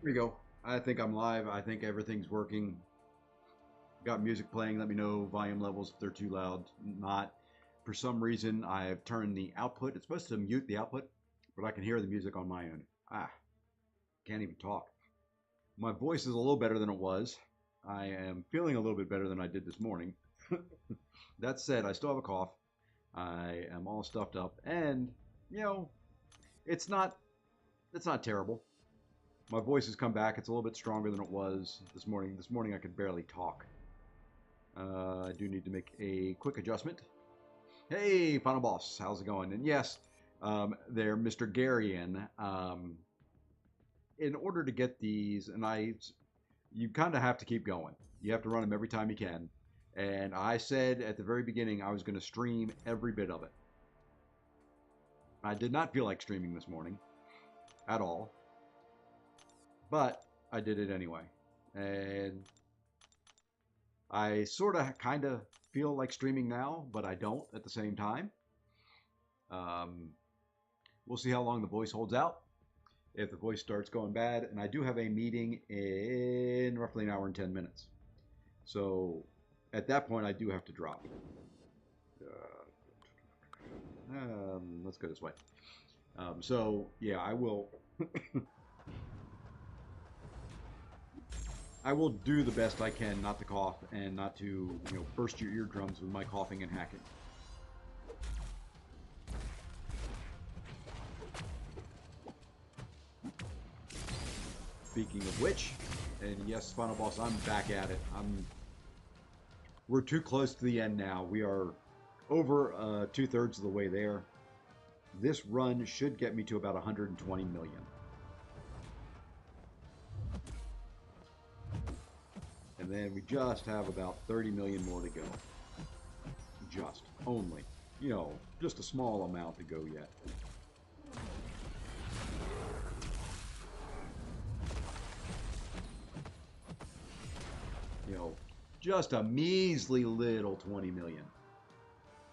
Here you go. I think I'm live. I think everything's working. Got music playing. Let me know volume levels if they're too loud. Not. For some reason, I've turned the output. It's supposed to mute the output, but I can hear the music on my end. Can't even talk. My voice is a little better than it was. I am feeling a little bit better than I did this morning. That said, I still have a cough. I am all stuffed up, and it's not terrible. My voice has come back. It's a little bit stronger than it was this morning. This morning I could barely talk. I do need to make a quick adjustment. Hey, Final Boss, how's it going? And yes, there, Mr. Garian. In order to get these, you kind of have to keep going. You have to run them every time you can. And I said at the very beginning I was going to stream every bit of it. I did not feel like streaming this morning at all. But I did it anyway. And I sort of kind of feel like streaming now, but I don't at the same time. We'll see how long the voice holds out. If the voice starts going bad, and I do have a meeting in roughly an hour and 10 minutes. So at that point, I do have to drop. Let's go this way. So yeah, I will. I will do the best I can not to cough and not to, burst your eardrums with my coughing and hacking. Speaking of which, and yes, Final Boss, I'm back at it. We're too close to the end now. We are over 2/3 of the way there. This run should get me to about 120 million. And then we just have about 30 million more to go. Just. Only. Just a small amount to go yet. Just a measly little 20 million.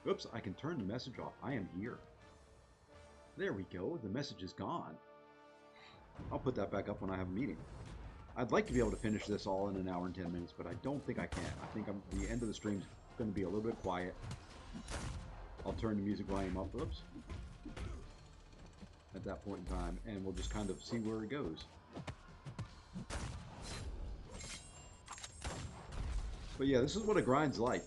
Oops, I can turn the message off. I am here. There we go. The message is gone. I'll put that back up when I have a meeting. I'd like to be able to finish this all in an hour and 10 minutes, but I don't think I can. I think the end of the stream's going to be a little bit quiet. I'll turn the music volume up, oops, at that point in time, and we'll just kind of see where it goes. But yeah, this is what a grind's like.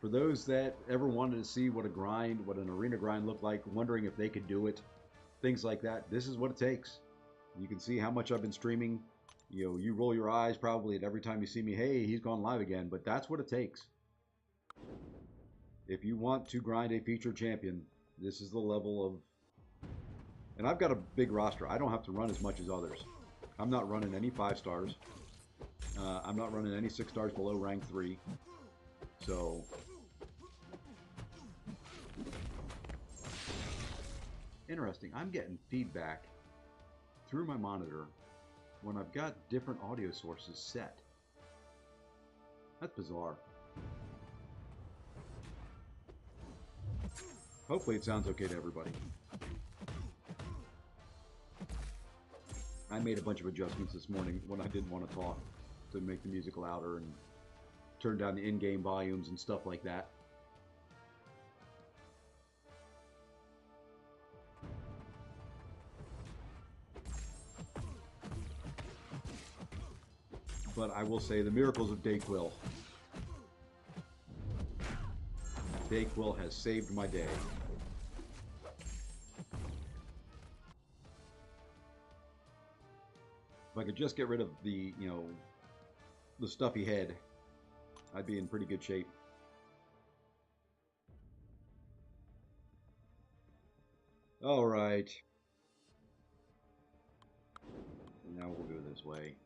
For those that ever wanted to see what an arena grind looked like, wondering if they could do it, things like that, this is what it takes. You can see how much I've been streaming. You roll your eyes probably at every time you see me, hey, he's gone live again, but that's what it takes. If you want to grind a featured champion, this is the level of... And I've got a big roster. I don't have to run as much as others. I'm not running any 5 stars. I'm not running any 6 stars below rank 3. So... Interesting. I'm getting feedback through my monitor when I've got different audio sources set. That's bizarre. Hopefully it sounds okay to everybody. I made a bunch of adjustments this morning when I didn't want to talk to make the music louder and turn down the in-game volumes and stuff like that. But I will say the miracles of Dayquil. Dayquil has saved my day. If I could just get rid of the stuffy head, I'd be in pretty good shape. All right. Now we'll go this way.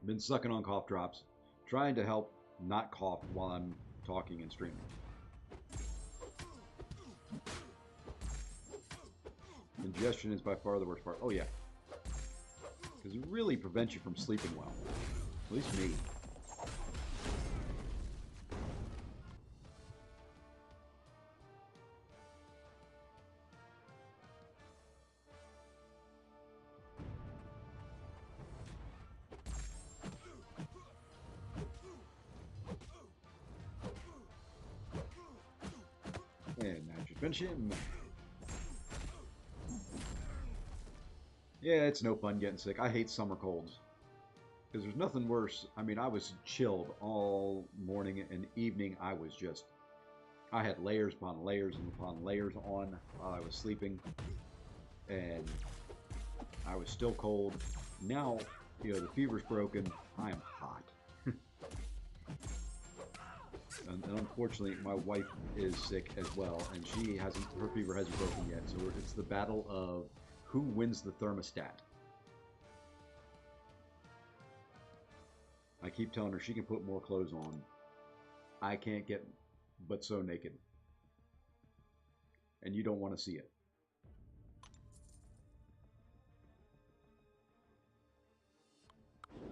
Been sucking on cough drops, trying to help not cough while I'm talking and streaming. Congestion is by far the worst part. Oh yeah, because it really prevents you from sleeping well. At least me. And that should finish him. Yeah, it's no fun getting sick. I hate summer colds. Because there's nothing worse. I mean, I was chilled all morning and evening. I had layers upon layers and upon layers on while I was sleeping. And I was still cold. Now, the fever's broken. I am hot. And unfortunately, my wife is sick as well, and her fever hasn't broken yet. So it's the battle of who wins the thermostat. I keep telling her she can put more clothes on. I can't get but so naked. And you don't want to see it.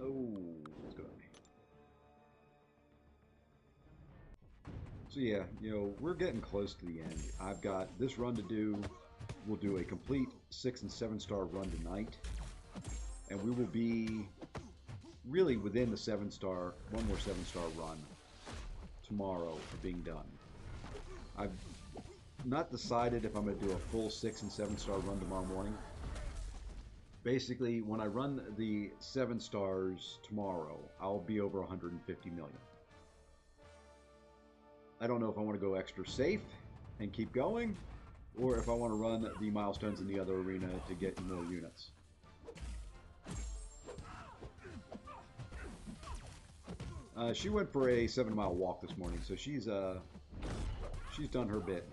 Oh, let's go. So yeah, we're getting close to the end. I've got this run to do. We'll do a complete 6- and 7-star run tonight. And we will be really within the 7-star, one more 7-star run tomorrow for being done. I've not decided if I'm going to do a full 6- and 7-star run tomorrow morning. Basically, when I run the 7 stars tomorrow, I'll be over 150 million. I don't know if I want to go extra safe and keep going, or if I want to run the milestones in the other arena to get more units. She went for a 7-mile walk this morning, so she's done her bit.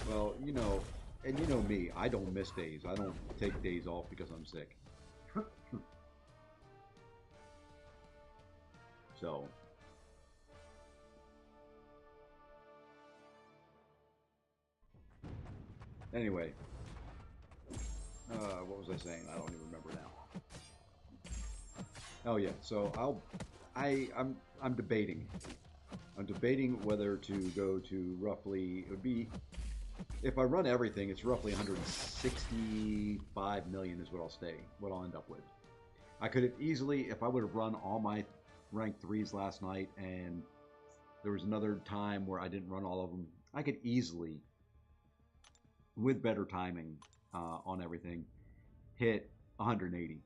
Well, and you know me, I don't miss days. I don't take days off because I'm sick. So, anyway, what was I saying? I don't even remember now. Oh yeah, so I'm debating. I'm debating whether to go to roughly, it would be, if I run everything, it's roughly 165 million is what I'll end up with. I could have easily, if I would have run all my rank 3s last night and there was another time where I didn't run all of them, I could easily, with better timing on everything, hit 180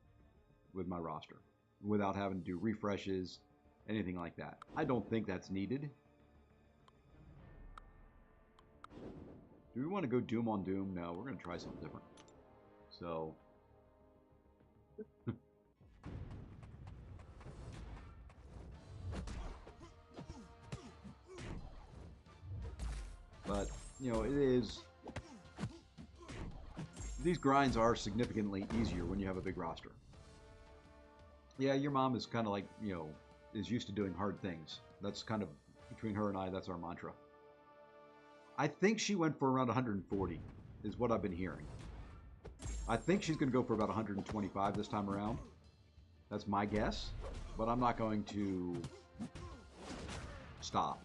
with my roster without having to do refreshes, anything like that. I don't think that's needed. Do we want to go Doom on Doom? No, we're going to try something different. So, but, it is, these grinds are significantly easier when you have a big roster. Yeah, your mom is kind of like, is used to doing hard things. That's kind of, between her and I, that's our mantra. I think she went for around 140, is what I've been hearing. I think she's going to go for about 125 this time around. That's my guess, but I'm not going to stop.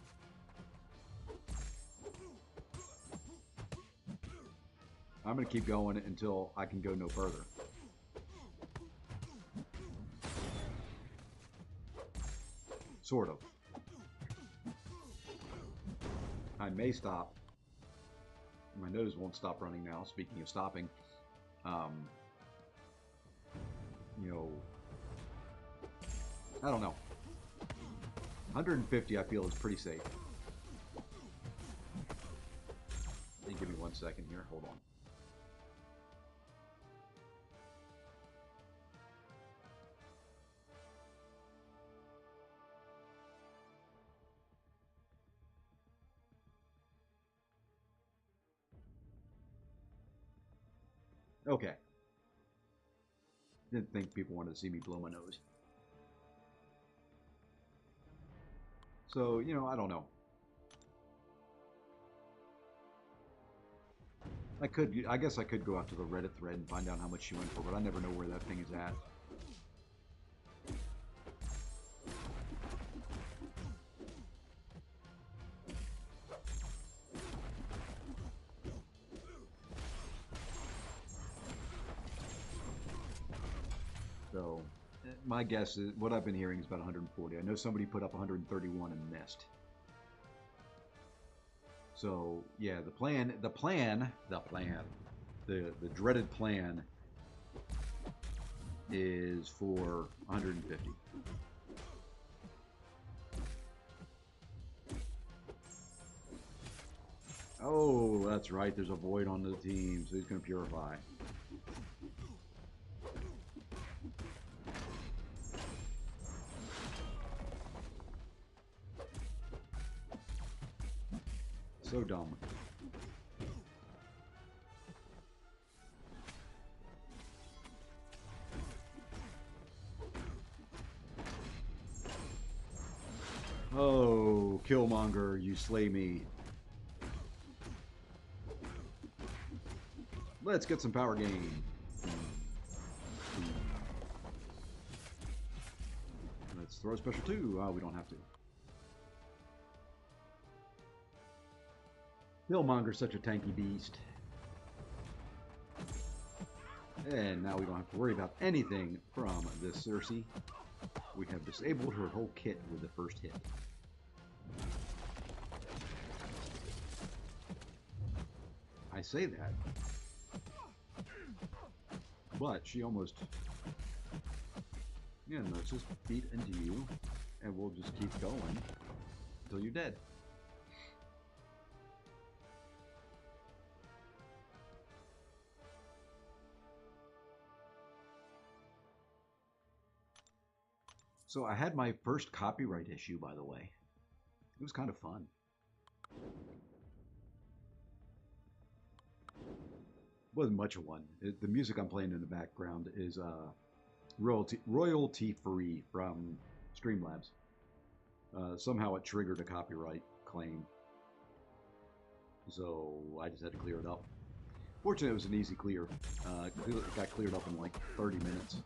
I'm going to keep going until I can go no further. Sort of. I may stop. My nose won't stop running now, speaking of stopping. I don't know. 150 I feel is pretty safe. Give me 1 second here. Hold on. Okay. Didn't think people wanted to see me blow my nose. So, I don't know. I guess I could go out to the Reddit thread and find out how much she went for, but I never know where that thing is at. So, my guess is what I've been hearing is about 140. I know somebody put up 131 and missed. So yeah, the dreaded plan is for 150. Oh, that's right. There's a void on the team, so he's going to purify. So dumb. Oh, Killmonger, you slay me. Let's get some power gain. Let's throw a special 2. Oh, we don't have to. Killmonger's such a tanky beast. And now we don't have to worry about anything from this Cersei. We have disabled her whole kit with the first hit. I say that, but she almost... Yeah, no, let's just beat into you, and we'll just keep going until you're dead. So I had my first copyright issue, by the way. It was kind of fun. Wasn't much of one. The music I'm playing in the background is royalty free from Streamlabs. Somehow it triggered a copyright claim, so I just had to clear it up. Fortunately, it was an easy clear. It got cleared up in like 30 minutes.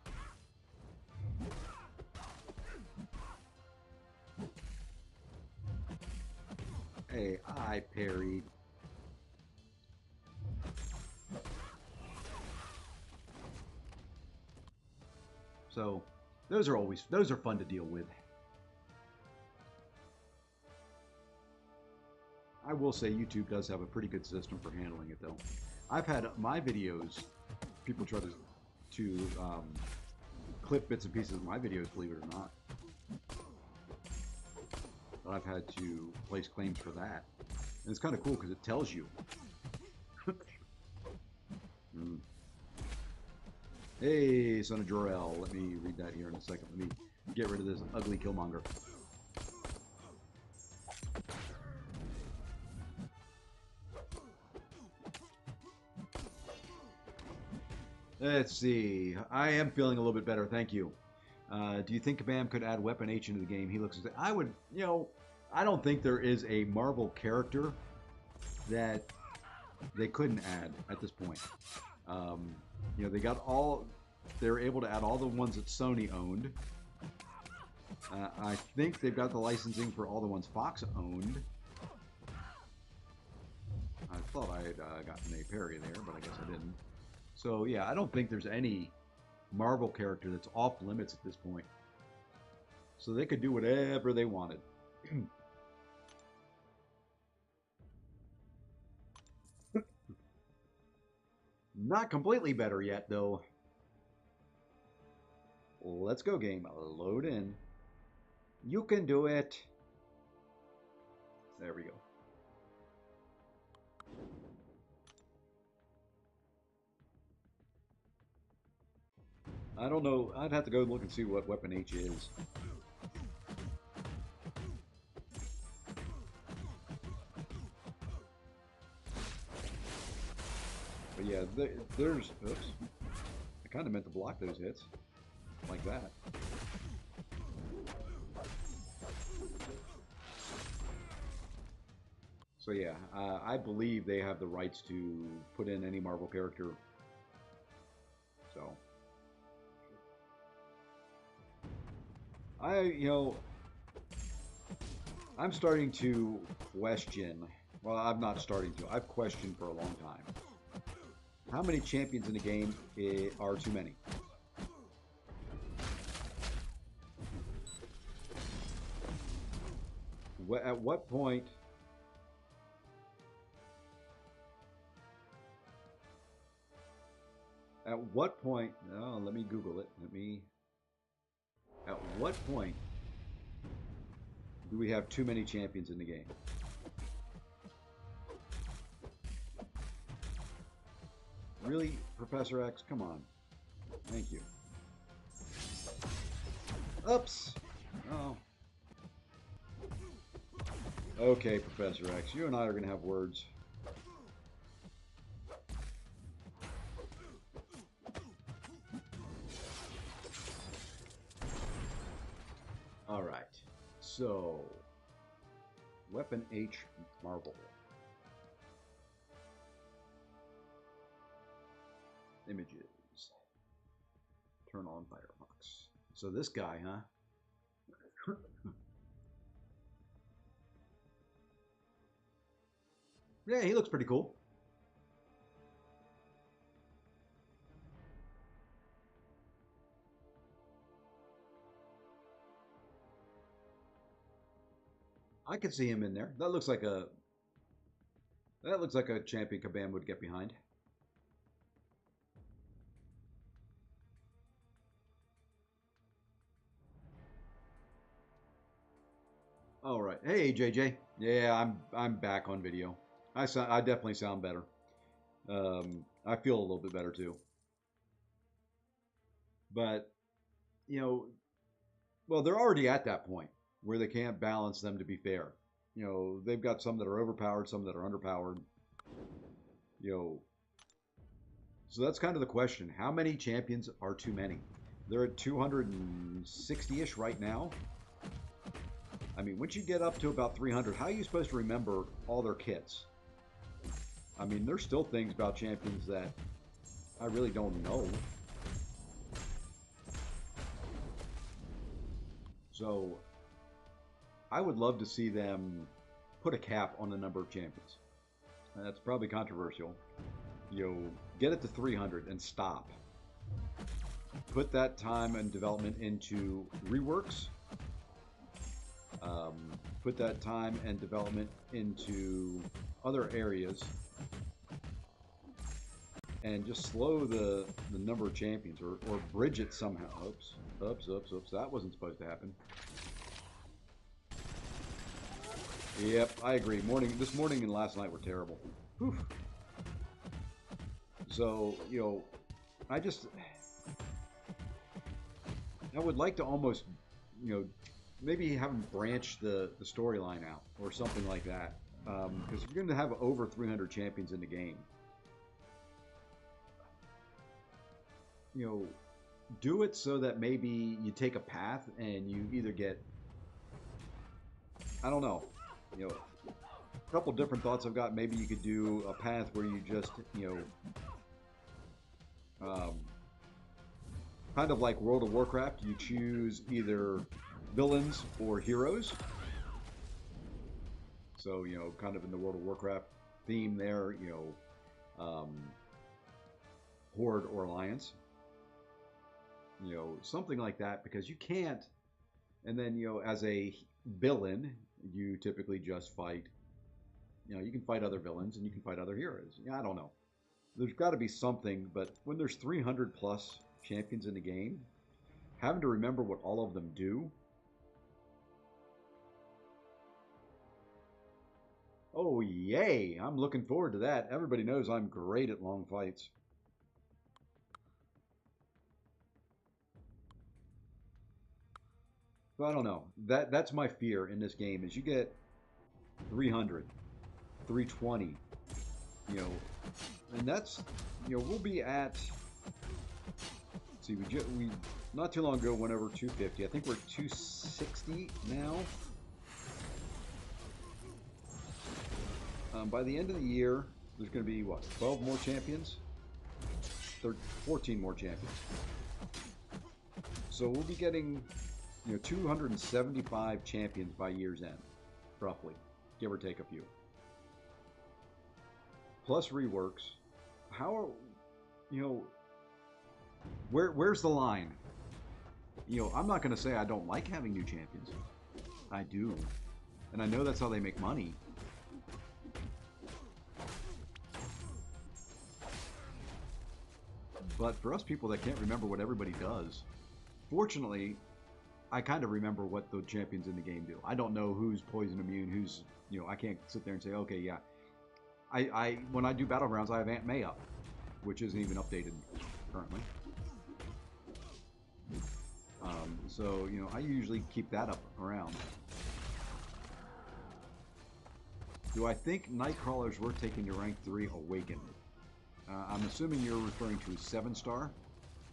Hey, I parried. So, those are fun to deal with. I will say YouTube does have a pretty good system for handling it, though. I've had my videos, people try to clip bits and pieces of my videos, believe it or not. But I've had to place claims for that. And it's kind of cool because it tells you. Hey, son of Jor-El. Let me read that here in a second. Let me get rid of this ugly Killmonger. Let's see. I am feeling a little bit better. Thank you. Do you think Kabam could add Weapon H into the game? He looks. I would. You know, I don't think there is a Marvel character that they couldn't add at this point. You know, they were able to add all the ones that Sony owned. I think they've got the licensing for all the ones Fox owned. I thought I had gotten a parry there, but I guess I didn't. So yeah, I don't think there's any Marvel character that's off limits at this point. So they could do whatever they wanted. Not completely better yet, though. Let's go, game. Load in. You can do it. There we go. I don't know. I'd have to go look and see what Weapon H is. But yeah, there's... Oops. I kind of meant to block those hits. Like that. So yeah, I believe they have the rights to put in any Marvel character. So... I'm starting to question... Well, I'm not starting to. I've questioned for a long time. How many champions in the game are too many? At what point? At what point? Oh, let me Google it. At what point do we have too many champions in the game? Really, Professor X? Come on. Thank you. Oops. Oh. Okay, Professor X. You and I are going to have words. All right. So, Weapon H Marvel. Images. Turn on Firefox. So this guy, huh? Yeah, he looks pretty cool. I could see him in there. That looks like a champion Kabam would get behind. All right. Hey, JJ. Yeah, I'm back on video. I definitely sound better. I feel a little bit better too. But you know, well, they're already at that point where they can't balance them to be fair. You know, they've got some that are overpowered, some that are underpowered. You know, so that's kind of the question. How many champions are too many? They're at 260-ish right now. I mean, once you get up to about 300, how are you supposed to remember all their kits? I mean, there's still things about champions that I really don't know. So, I would love to see them put a cap on the number of champions. And that's probably controversial. You know, get it to 300 and stop. Put that time and development into reworks. Put that time and development into other areas. And just slow the number of champions or bridge it somehow. Oops. That wasn't supposed to happen. Yep, I agree. This morning and last night were terrible. Whew. So, you know, I would like to almost, you know, maybe have them branch the storyline out or something like that. Because you're going to have over 300 champions in the game. You know, do it so that maybe you take a path and you either get, I don't know, you know, a couple different thoughts I've got. Maybe you could do a path where you just, you know, kind of like World of Warcraft, you choose either villains or heroes. So, you know, kind of in the World of Warcraft theme there, you know, Horde or Alliance. You know, something like that, because you can't, and then, you know, as a villain, you typically just fight, you know, you can fight other villains and you can fight other heroes. Yeah, I don't know. There's got to be something, but when there's 300 plus champions in the game, having to remember what all of them do. Oh, yay. I'm looking forward to that. Everybody knows I'm great at long fights. So I don't know. That's my fear in this game is you get 300, 320, you know, and that's, you know, we'll be at, let's see, we not too long ago went over 250. I think we're 260 now. By the end of the year, there's going to be, what, 12 more champions? 14 more champions. So we'll be getting, you know, 275 champions by year's end, roughly, give or take a few. Plus reworks. How are, you know, where's the line? You know, I'm not going to say I don't like having new champions. I do. And I know that's how they make money. But for us people that can't remember what everybody does, fortunately, I kind of remember what the champions in the game do. I don't know who's poison immune, who's, you know, I can't sit there and say, okay, yeah. When I do Battlegrounds, I have Aunt May up, which isn't even updated currently. So, you know, I usually keep that up around. Do I think Nightcrawler's worth taking to rank 3 Awakened? I'm assuming you're referring to 7-star.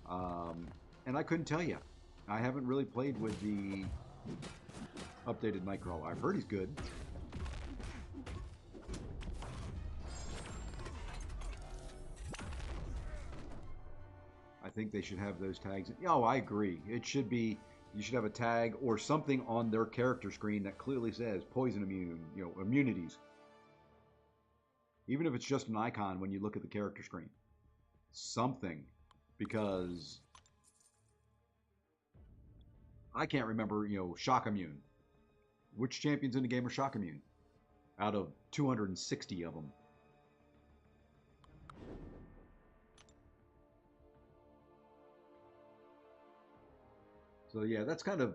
And I couldn't tell you. I haven't really played with the updated Nightcrawler. I've heard he's good. I think they should have those tags. Oh, I agree. It should be, you should have a tag or something on their character screen that clearly says poison immune, you know, immunities. Even if it's just an icon when you look at the character screen. Something. Because I can't remember, you know, shock immune. Which champions in the game are shock immune? Out of 260 of them. So yeah, that's kind of,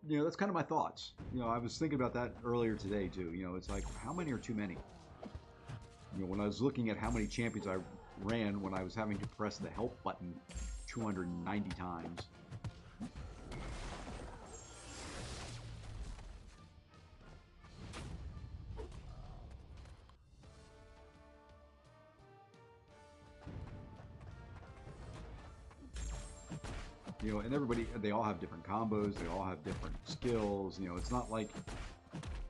you know, that's kind of my thoughts. You know, I was thinking about that earlier today too. You know, it's like, how many are too many? You know, when I was looking at how many champions I ran when I was having to press the help button 290 times. You know, and everybody, they all have different combos, they all have different skills. You know, it's not like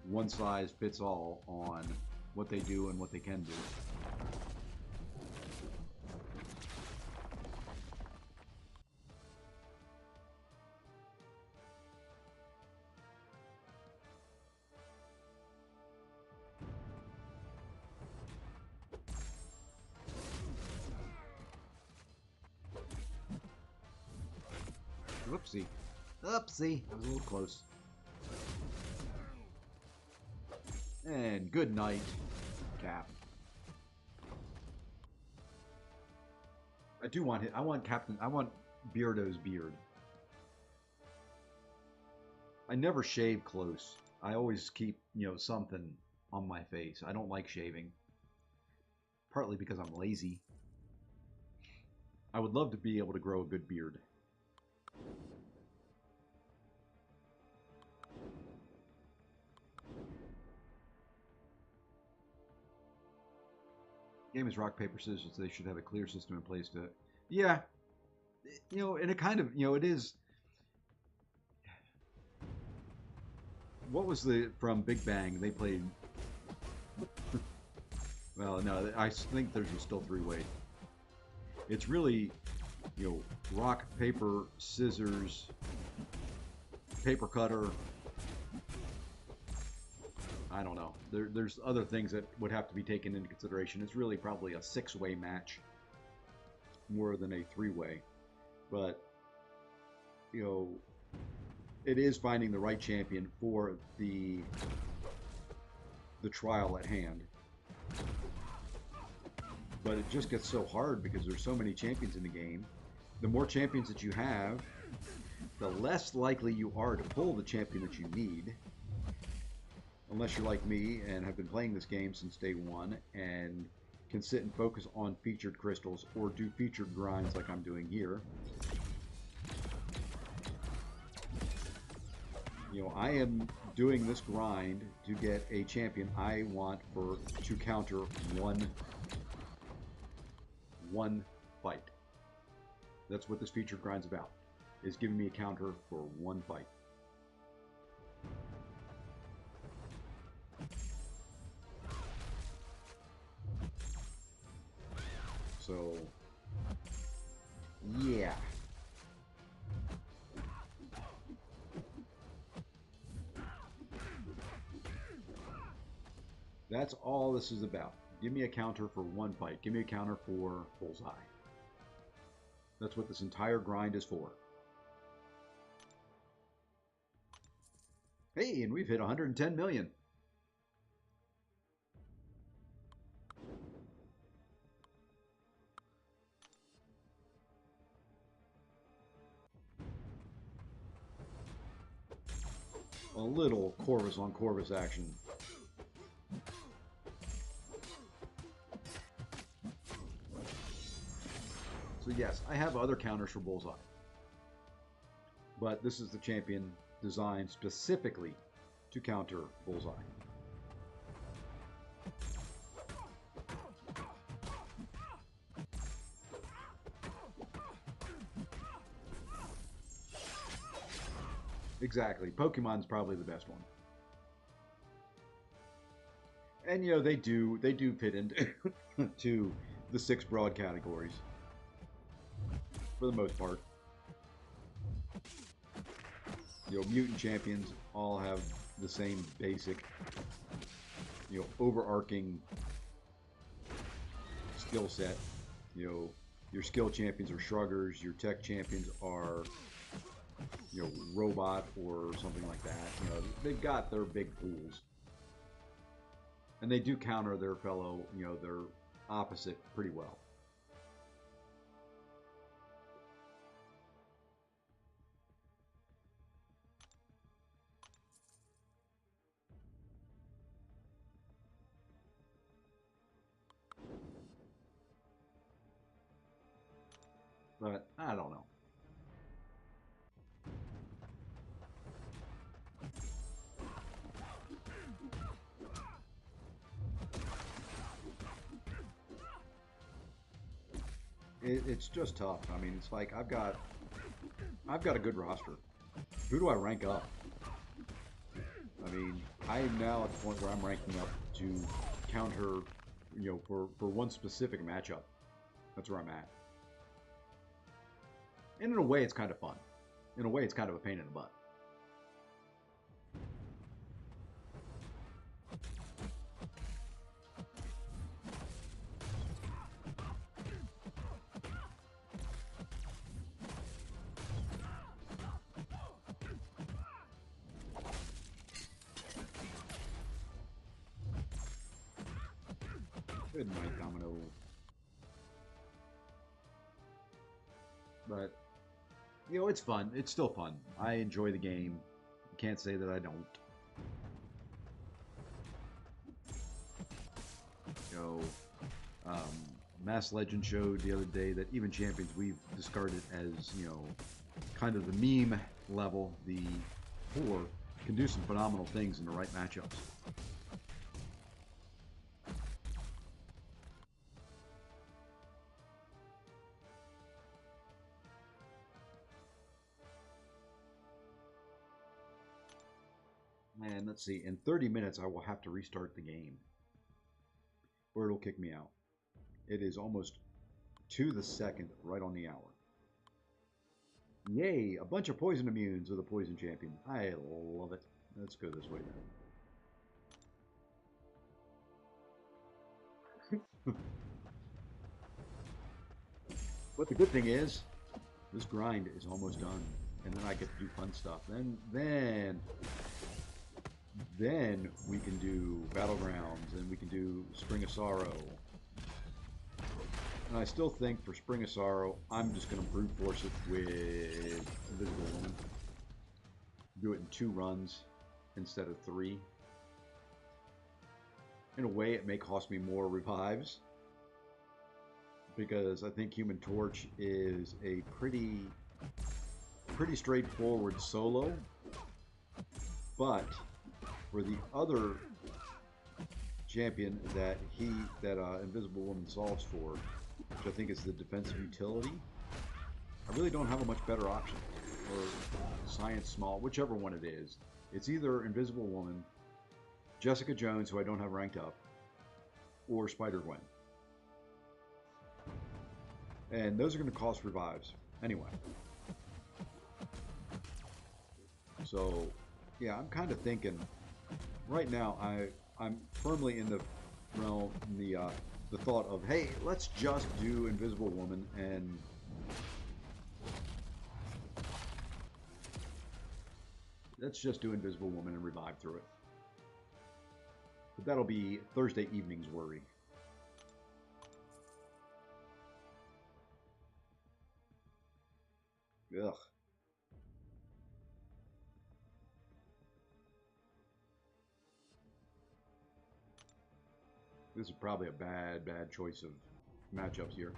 one size fits all on what they do and what they can do. Whoopsie. Oopsie. I was a little close. And good night, Cap. I do want it. I want Captain. I want Beardo's beard. I never shave close. I always keep, you know, something on my face. I don't like shaving. Partly because I'm lazy. I would love to be able to grow a good beard. Game is rock, paper, scissors. They should have a clear system in place to... Yeah. You know, and it kind of, you know, it is... What was the... From Big Bang, they played... Well, no, I think there's still 3-way. It's really, you know, rock, paper, scissors, paper cutter. I don't know. There's other things that would have to be taken into consideration. It's really probably a 6-way match more than a 3-way. But, you know, it is finding the right champion for the trial at hand. But it just gets so hard because there's so many champions in the game. The more champions that you have, the less likely you are to pull the champion that you need. Unless you're like me and have been playing this game since day one and can sit and focus on featured crystals or do featured grinds like I'm doing here. You know, I am doing this grind to get a champion I want to counter one fight. That's what this featured grind's about, is giving me a counter for one fight. So, yeah. That's all this is about. Give me a counter for one fight. Give me a counter for bullseye. That's what this entire grind is for. Hey, and we've hit 110 million. a little Corvus on Corvus action. So yes, I have other counters for Bullseye. But this is the champion designed specifically to counter Bullseye. Exactly. Pokemon's probably the best one. And you know, they do fit into to the 6 broad categories for the most part. You know, mutant champions all have the same basic, you know, overarching skill set. You know, your skill champions are shruggers, your tech champions are, you know, robot or something like that. You know, they've got their big pools. And they do counter their fellow, you know, their opposite pretty well. But I don't know. It's just tough. I mean, it's like I've got a good roster. Who do I rank up? I mean, I am now at the point where I'm ranking up to counter, you know, for one specific matchup. That's where I'm at. And in a way, it's kind of fun. In a way, it's kind of a pain in the butt. Good night, Domino. But, you know, it's fun. It's still fun. I enjoy the game. Can't say that I don't. You know, Mass Legend showed the other day that even champions we've discarded as, you know, kind of the meme level, the poor, can do some phenomenal things in the right matchups. And let's see, in 30 minutes I will have to restart the game, or it'll kick me out. It is almost to the second, right on the hour. Yay, a bunch of poison immunes with a poison champion. I love it. Let's go this way then. But the good thing is, this grind is almost done. And then I get to do fun stuff. Then we can do Battlegrounds, and we can do Spring of Sorrow. And I still think for Spring of Sorrow, I'm just going to brute force it with Invisible Woman. Do it in 2 runs instead of 3. In a way, it may cost me more revives, because I think Human Torch is a pretty straightforward solo, but for the other champion that Invisible Woman solves for, which I think is the defensive utility, I really don't have a much better option. Or Science Small, whichever one it is. It's either Invisible Woman, Jessica Jones, who I don't have ranked up, or Spider-Gwen. And those are going to cost revives anyway. So, yeah, I'm kind of thinking right now. I'm firmly in the realm, the thought of, hey, let's just do Invisible Woman and revive through it. But that'll be Thursday evening's worry. Ugh. This is probably a bad choice of matchups here.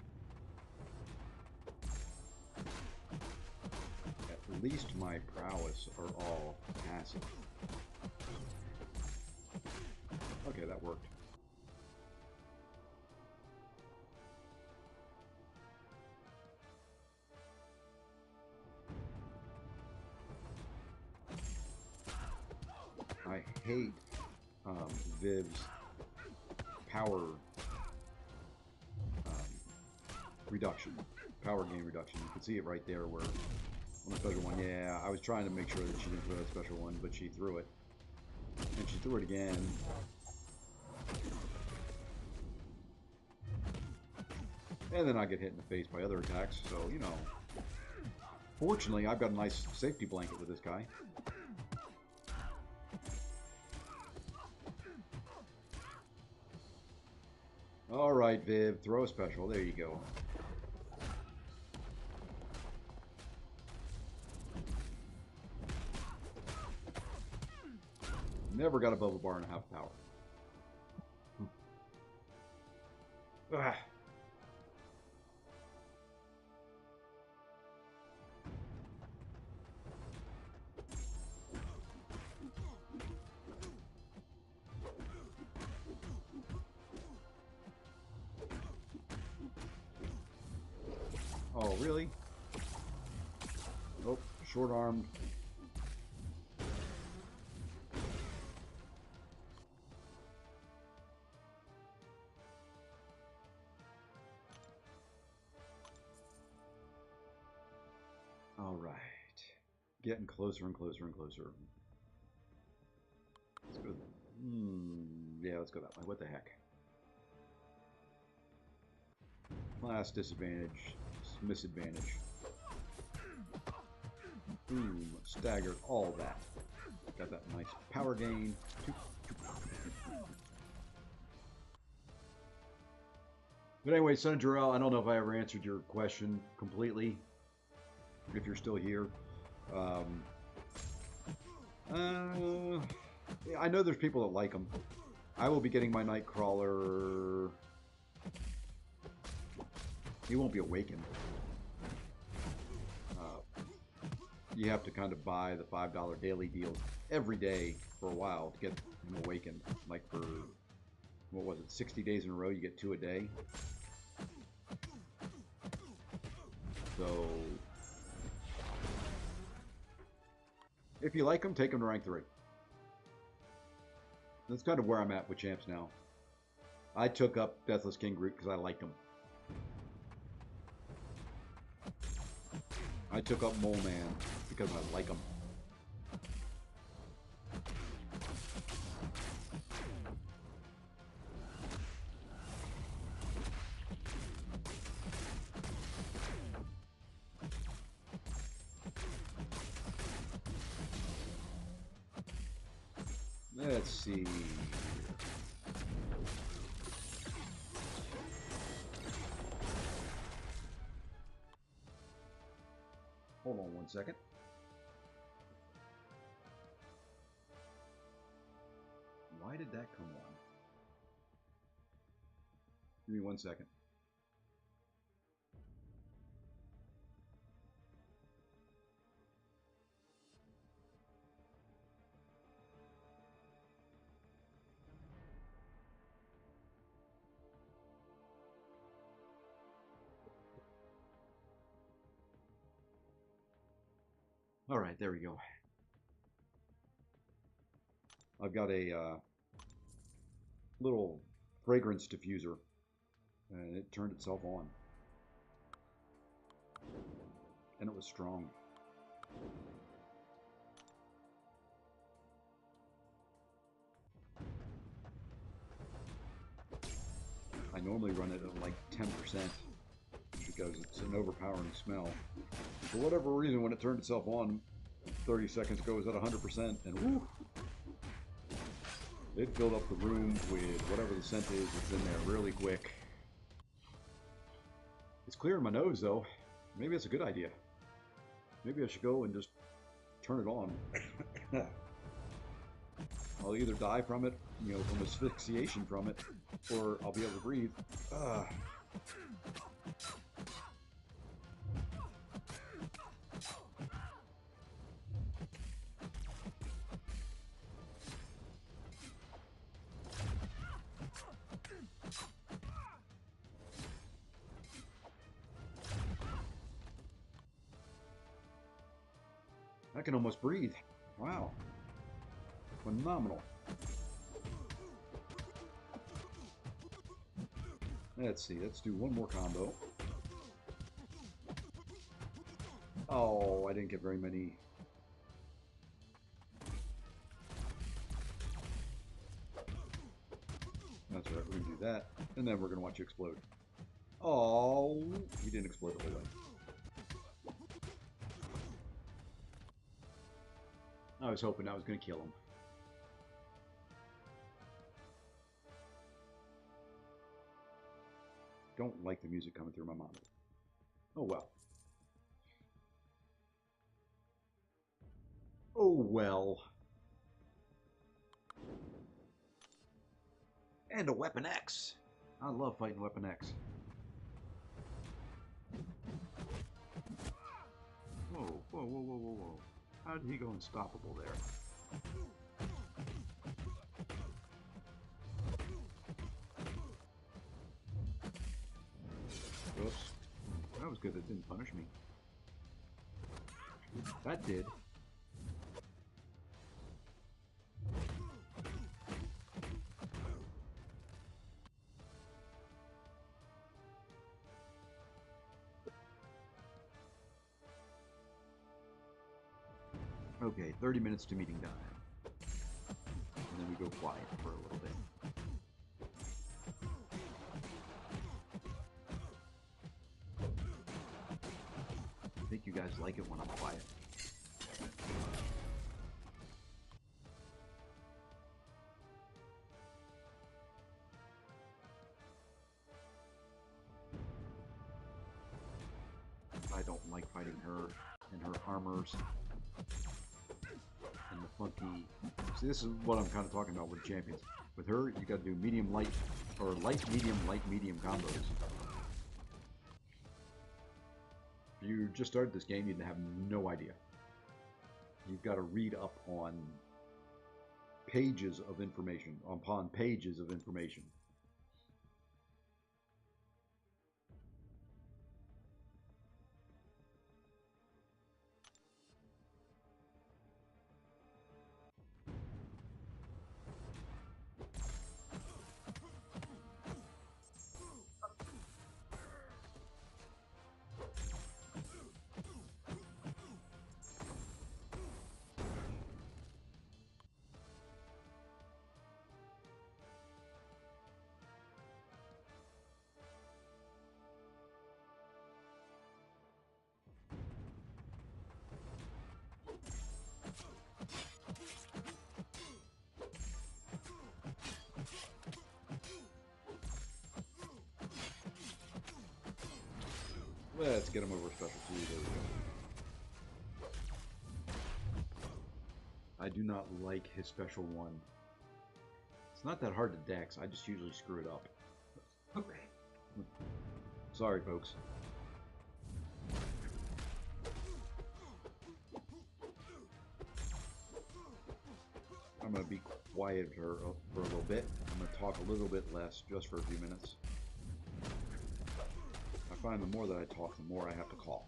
At least my prowess are all passive. Okay, that worked. I hate Viv's power reduction, power gain reduction. You can see it right there where on the special one. Yeah, I was trying to make sure that she didn't throw that special one, but she threw it. And she threw it again. And then I get hit in the face by other attacks, so, you know. Fortunately, I've got a nice safety blanket with this guy. Alright, Viv, throw a special. There you go. Never got above a bar and a half power. Ah. Oh, really? Oh, short-armed. All right. Getting closer and closer and closer. Let's go. Yeah, let's go that way. What the heck? Class disadvantage. Misadvantage. Boom. Staggered. All that. Got that nice power gain. But anyway, Son of Jarrell, I don't know if I ever answered your question completely. If you're still here. I know there's people that like them. I will be getting my Nightcrawler. He won't be awakened. You have to kind of buy the $5 daily deals every day for a while to get him awakened. Like for, what was it, 60 days in a row, you get 2 a day. So, if you like him, take him to rank 3. That's kind of where I'm at with champs now. I took up Deathless King Groot because I liked him. I took up Mole Man because I like him. Let's see. Hold on 1 second. Why did that come on? Give me 1 second. All right, there we go. I've got a little fragrance diffuser, and it turned itself on. And it was strong. I normally run it at like 10% because it's an overpowering smell. For whatever reason, when it turned itself on 30 seconds ago, it was at 100%, and whoo! It filled up the room with whatever the scent is that's in there really quick. It's clearing my nose, though. Maybe it's a good idea. Maybe I should go and just turn it on. I'll either die from it, you know, from asphyxiation from it, or I'll be able to breathe. I can almost breathe. Wow. Phenomenal. Let's see. Let's do one more combo. Oh, I didn't get very many. That's right. We're going to do that. And then we're going to watch you explode. Oh, he didn't explode the whole way. I was hoping I was going to kill him. Don't like the music coming through my monitor. Oh well. Oh well. And a Weapon X. I love fighting Weapon X. Whoa, whoa, whoa, whoa, whoa, whoa. How did he go unstoppable there? Oops. That was good. It didn't punish me. That did. Okay, 30 minutes to meeting time. And then we go quiet for a little bit. I think you guys like it when I'm quiet. I don't like fighting her and her armors. And the funky... See, this is what I'm kind of talking about with champions. With her, you got to do medium, light, or light, medium combos. If you just started this game, you'd have no idea. You've got to read up on pages of information, upon pages of information. Let's get him over special 2. There we go. I do not like his special 1. It's not that hard to dex. I just usually screw it up. Okay. Sorry, folks. I'm going to be quiet for a little bit. I'm going to talk a little bit less, just for a few minutes. I find the more that I talk, the more I have to cough.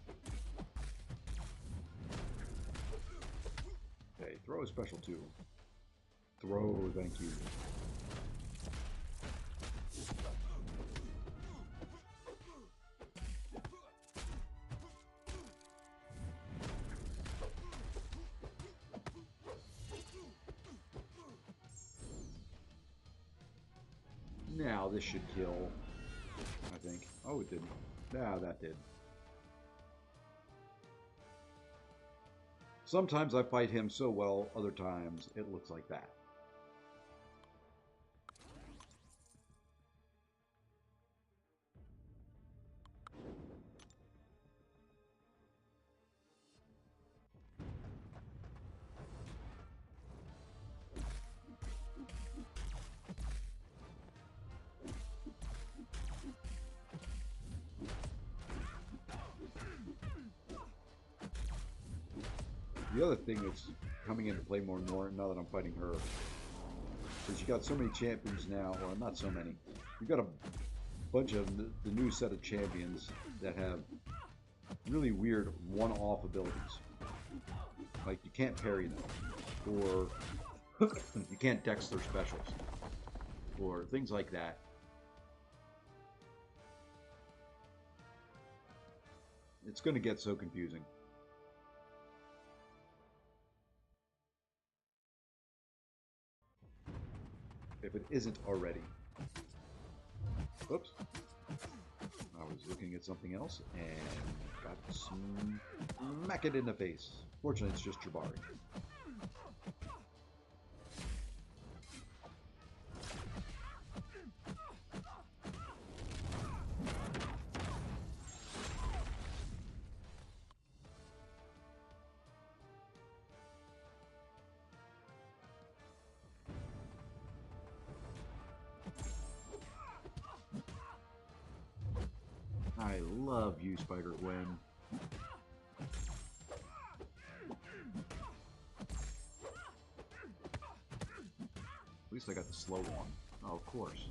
Okay, throw a special 2. Throw, thank you. Now this should kill, I think. Oh, it didn't. No, that did. Sometimes I fight him so well, other times it looks like that. The other thing that's coming into play more and more now that I'm fighting her is you got so many champions now, or not so many. You've got a bunch of the new set of champions that have really weird one-off abilities. Like you can't parry them, or you can't dex their specials, or things like that. It's going to get so confusing. If it isn't already. Oops. I was looking at something else and got smacked in the face. Fortunately, it's just Jabari. I love you, Spider-Gwen. At least I got the slow one. Oh, of course.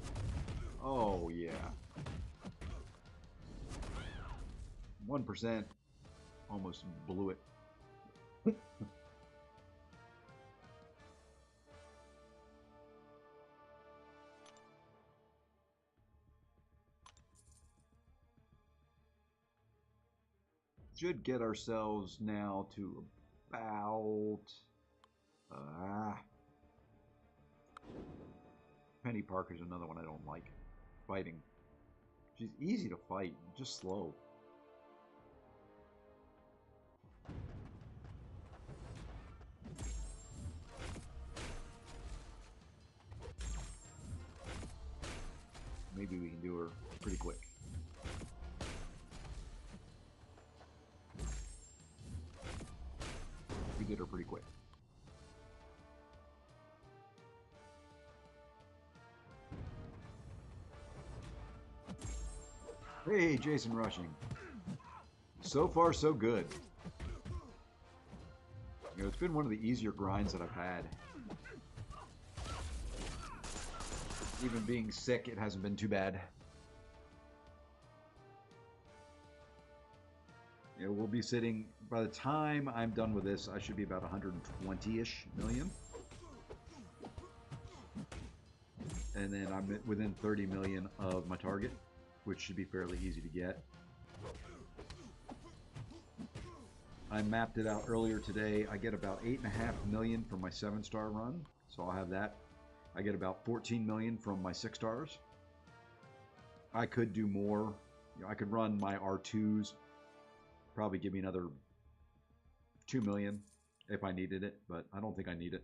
Oh, yeah. 1% almost blew it. Should get ourselves now to about Penny Parker's another one I don't like. Fighting. She's easy to fight, just slow. Maybe we can do her pretty quick. We did her pretty quick. Hey, Jason Rushing. So far, so good. You know, it's been one of the easier grinds that I've had. Even being sick, it hasn't been too bad. You know, we'll be sitting, by the time I'm done with this, I should be about 120-ish million. And then I'm within 30 million of my target, which should be fairly easy to get. I mapped it out earlier today. I get about 8.5 million from my 7-star run, so I'll have that. I get about 14 million from my 6 stars. I could do more. You know, I could run my R2s, probably give me another 2 million if I needed it, but I don't think I need it.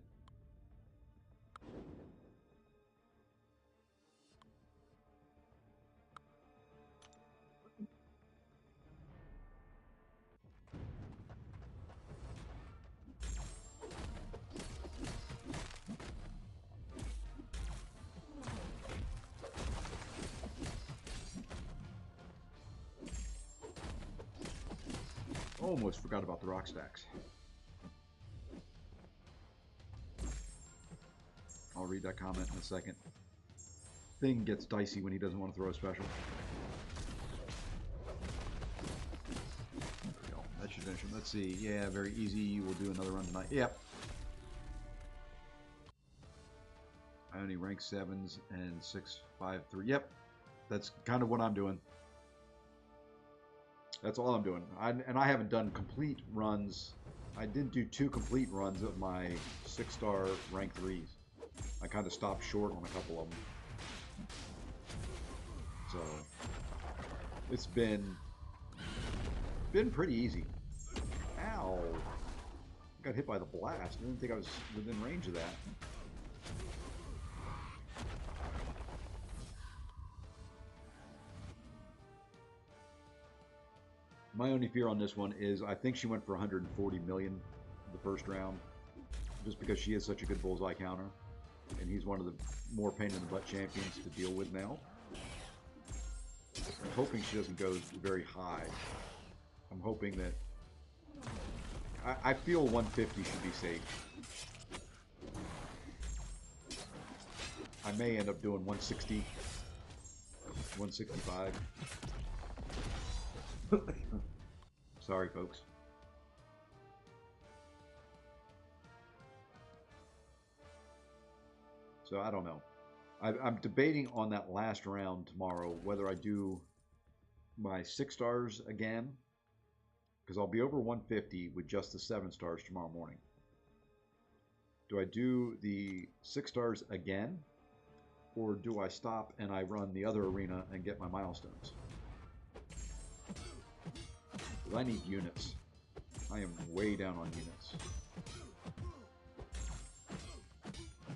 Almost forgot about the rock stacks. I'll read that comment in a second. Thing gets dicey when he doesn't want to throw a special. There we go. That should finish him. Let's see. Yeah, very easy. We'll do another run tonight. Yep. I only rank 7s and 6, 5, 3. Yep. That's kind of what I'm doing. That's all I'm doing. And I haven't done complete runs. I did do 2 complete runs of my 6-star rank 3s. I kind of stopped short on a couple of them. So it's been pretty easy. Ow. Got hit by the blast. I didn't think I was within range of that. My only fear on this one is I think she went for 140 million the first round, just because she is such a good bullseye counter, and he's one of the more pain in the butt champions to deal with now. I'm hoping she doesn't go very high. I'm hoping that... I feel 150 should be safe. I may end up doing 160, 165. Sorry, folks. So I don't know. I'm debating on that last round tomorrow whether I do my 6 stars again, because I'll be over 150 with just the 7 stars tomorrow morning. Do I do the 6 stars again, or do I stop and I run the other arena and get my milestones? Because I need units. I am way down on units.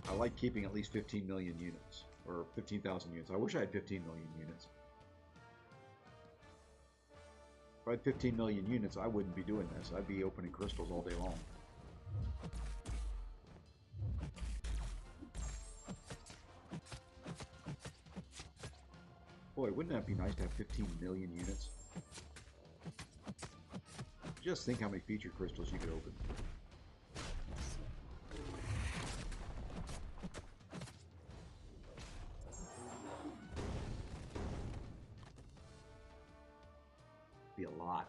I like keeping at least 15 million units, or 15,000 units. I wish I had 15 million units. If I had 15 million units, I wouldn't be doing this. I'd be opening crystals all day long. Boy, wouldn't that be nice to have 15 million units? Just think how many feature crystals you could open. Be a lot.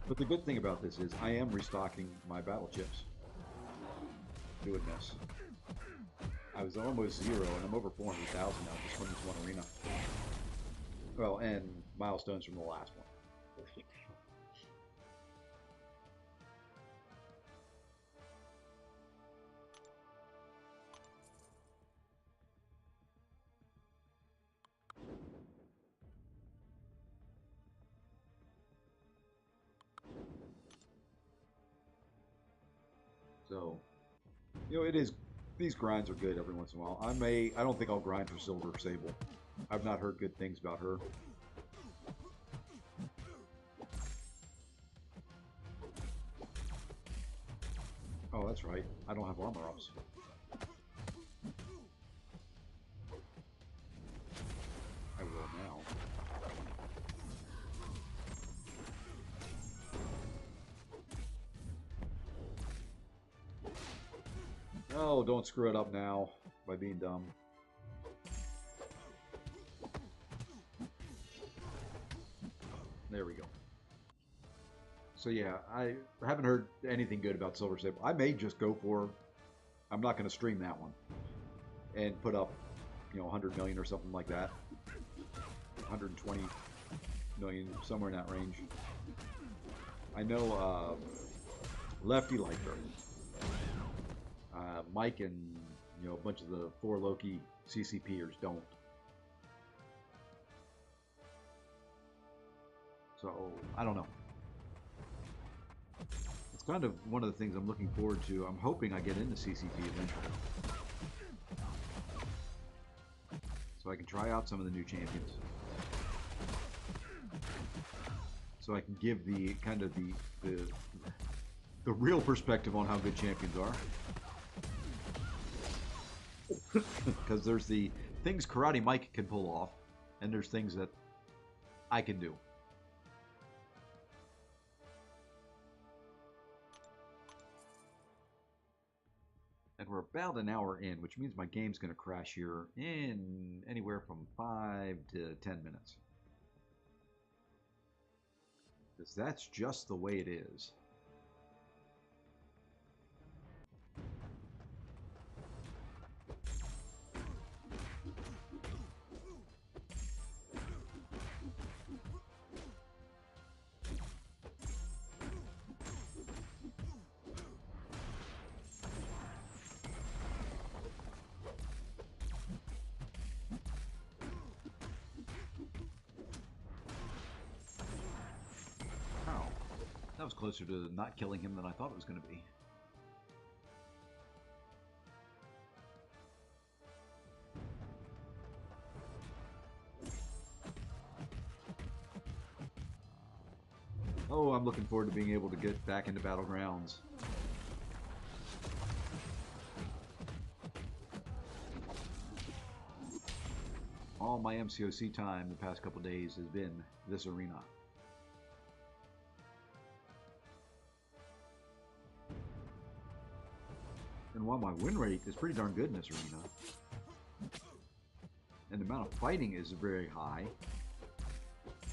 But the good thing about this is I am restocking my battle chips. Doing this. I was almost 0 and I'm over 400,000 now just from this one arena. Well, and milestones from the last one. So, you know, it is, these grinds are good every once in a while. I don't think I'll grind for Silver Sable. I've not heard good things about her. Oh, that's right. I don't have armor ups. I will now. Oh, don't screw it up now by being dumb. There we go. So yeah, I haven't heard anything good about Silver Sable. I may just go for, I'm not going to stream that one and put up, you know, 100 million or something like that. 120 million, somewhere in that range. I know Lefty liked her. Mike and, you know, a bunch of the 4 Loki CCPers don't. So, I don't know. It's kind of one of the things I'm looking forward to. I'm hoping I get into CCP eventually. So I can try out some of the new champions. So I can give the kind of the real perspective on how good champions are. Because there's the things Karate Mike can pull off, and there's things that I can do. And we're about an hour in, which means my game's going to crash here in anywhere from 5 to 10 minutes. Because that's just the way it is. That was closer to not killing him than I thought it was going to be. Oh, I'm looking forward to being able to get back into Battlegrounds. all my MCOC time the past couple days has been this arena. And while my win rate is pretty darn good in this arena, and the amount of fighting is very high,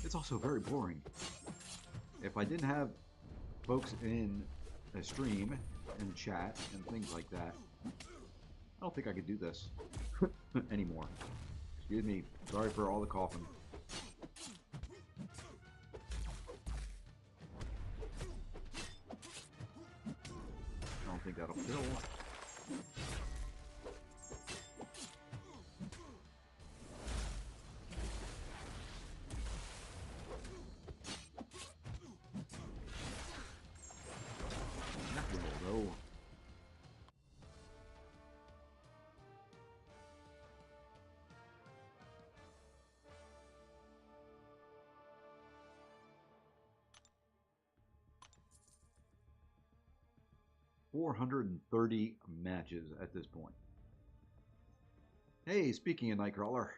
it's also very boring. If I didn't have folks in a stream and chat and things like that, I don't think I could do this anymore. Excuse me. Sorry for all the coughing. I don't think that'll fill. That will, though. $430 matches at this point. Hey, speaking of Nightcrawler,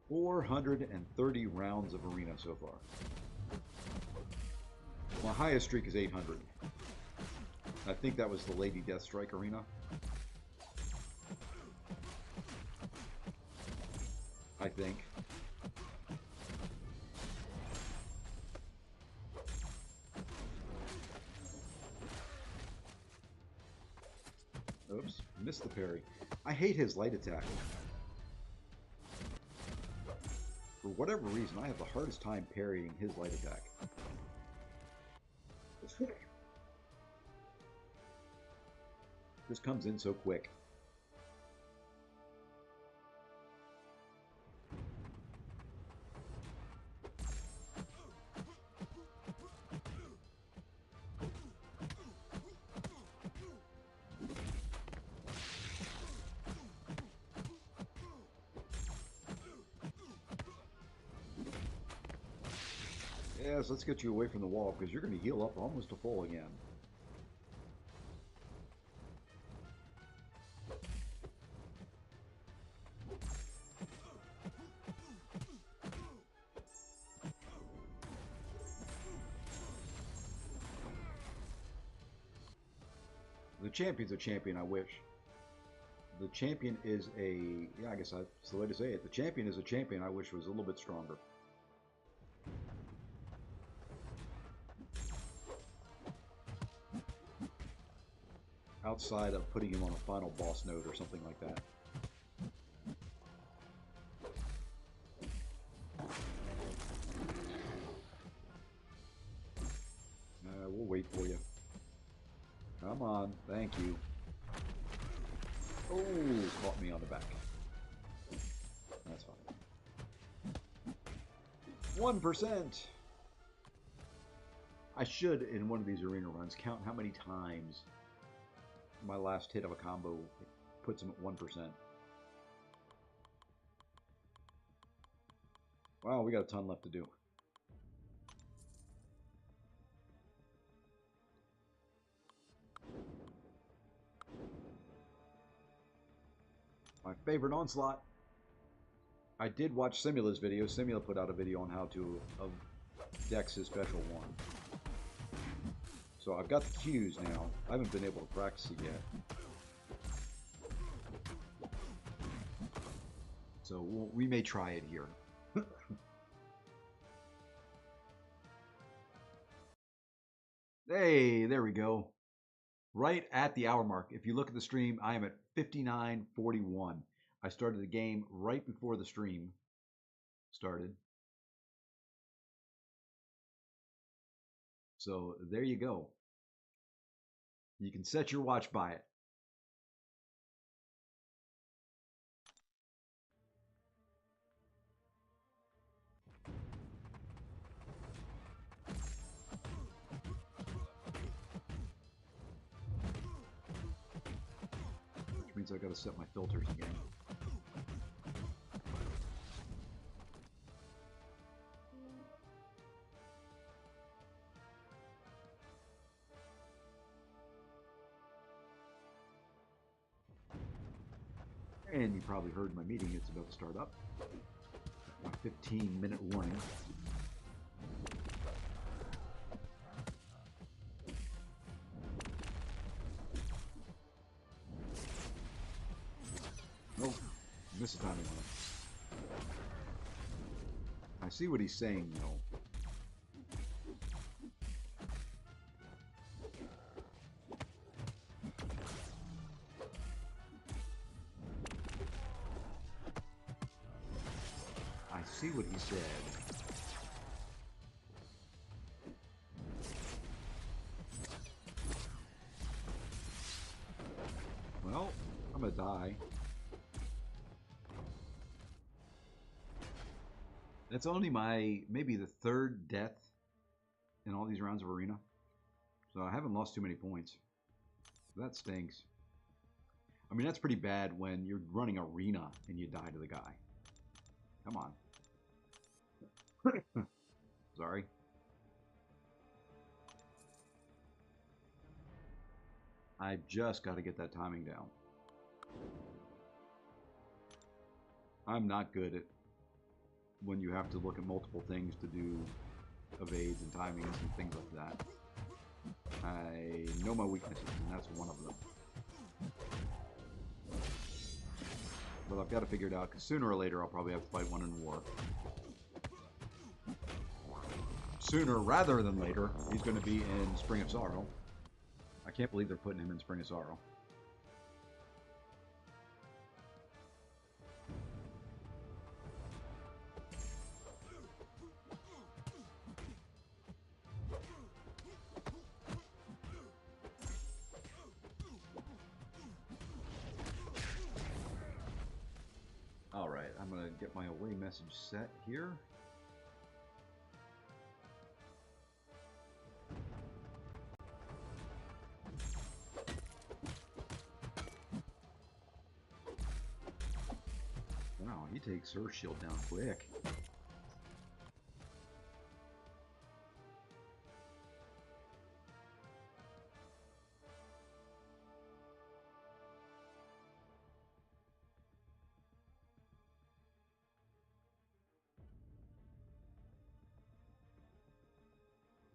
$430 rounds of arena so far. My highest streak is 800. I think that was the Lady Deathstrike arena. I think. Oops, missed the parry. I hate his light attack. For whatever reason, I have the hardest time parrying his light attack. This comes in so quick. Yes, let's get you away from the wall because you're going to heal up almost to full again. The champion's a champion, I wish. The champion is a... Yeah, I guess that's the way to say it. The champion is a champion I wish was a little bit stronger. Outside of putting him on a final boss node or something like that. We'll wait for you. Come on, thank you. Oh, caught me on the back. That's fine. 1%! I should, in one of these arena runs, count how many times my last hit of a combo puts him at 1%. Wow, we got a ton left to do. My favorite onslaught. I did watch Simula's video. Simula put out a video on how to dex his special one. So I've got the cues now. I haven't been able to practice it yet. So we may try it here. Hey, there we go. Right at the hour mark. If you look at the stream, I am at 59:41. I started the game right before the stream started. So there you go. You can set your watch by it. Which means I gotta set my filters again. And you probably heard my meeting, it's about to start up. My 15-minute warning. Oh, missed the timing on it. I see what he's saying, though. I see what he said. Well, I'm gonna die. That's only maybe the third death in all these rounds of arena. So I haven't lost too many points. That stinks. I mean, that's pretty bad when you're running arena and you die to the guy. Come on. Sorry. I've just got to get that timing down. I'm not good at when you have to look at multiple things to do evades and timings and things like that. I know my weaknesses, and that's one of them. But I've got to figure it out, because sooner or later I'll probably have to fight one in war. Sooner rather than later, he's going to be in Spring of Sorrow. I can't believe they're putting him in Spring of Sorrow. Alright, I'm going to get my away message set here. Wow, he takes her shield down quick.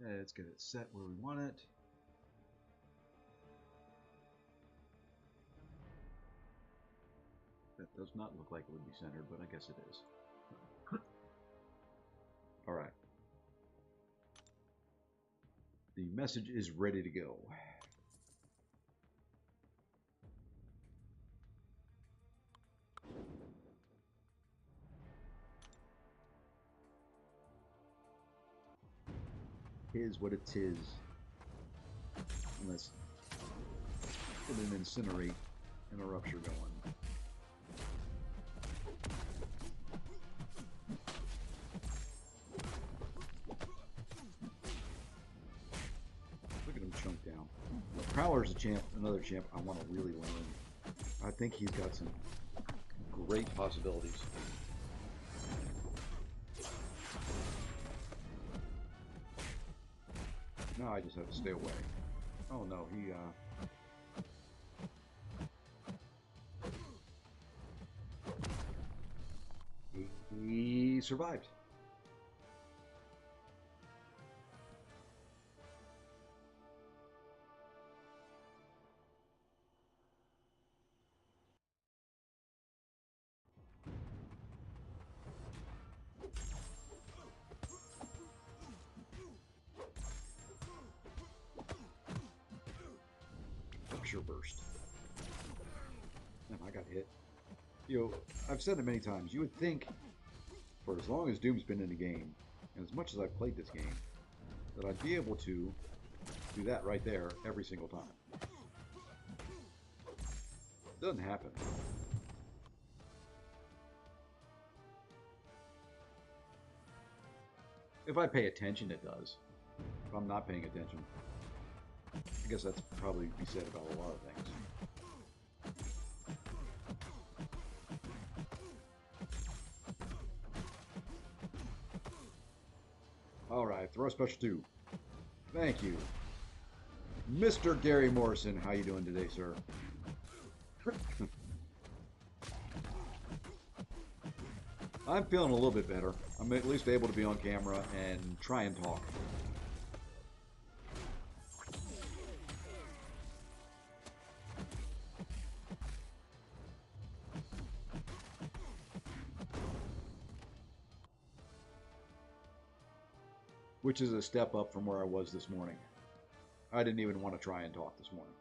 Let's get it set where we want it. That does not look like it would be centered, but I guess it is. All right. The message is ready to go. Is what it is. Let's put an incinerate and a rupture going. Look at him chunk down. Prowler's a champ, another champ I want to really learn. I think he's got some great possibilities. No, I just have to stay away. Oh no, he survived. Burst. Damn, I got hit. You know, I've said it many times. You would think, for as long as Doom's been in the game, and as much as I've played this game, that I'd be able to do that right there every single time. It doesn't happen. If I pay attention, it does. If I'm not paying attention, I guess that's probably be said about a lot of things. Alright, throw special 2. Thank you. Mr. Gary Morrison, how you doing today, sir? I'm feeling a little bit better. I'm at least able to be on camera and try and talk. Which is a step up from where I was this morning. I didn't even want to try and talk this morning.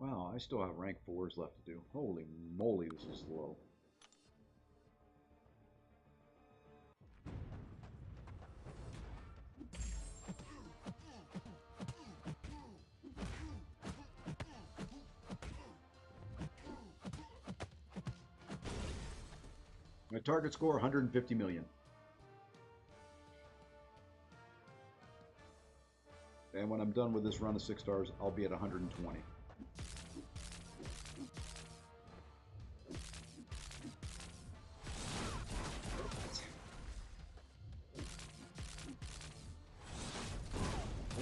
Wow, I still have rank 4s left to do. Holy moly, this is slow. My target score, 150 million. And when I'm done with this run of 6 stars, I'll be at 120.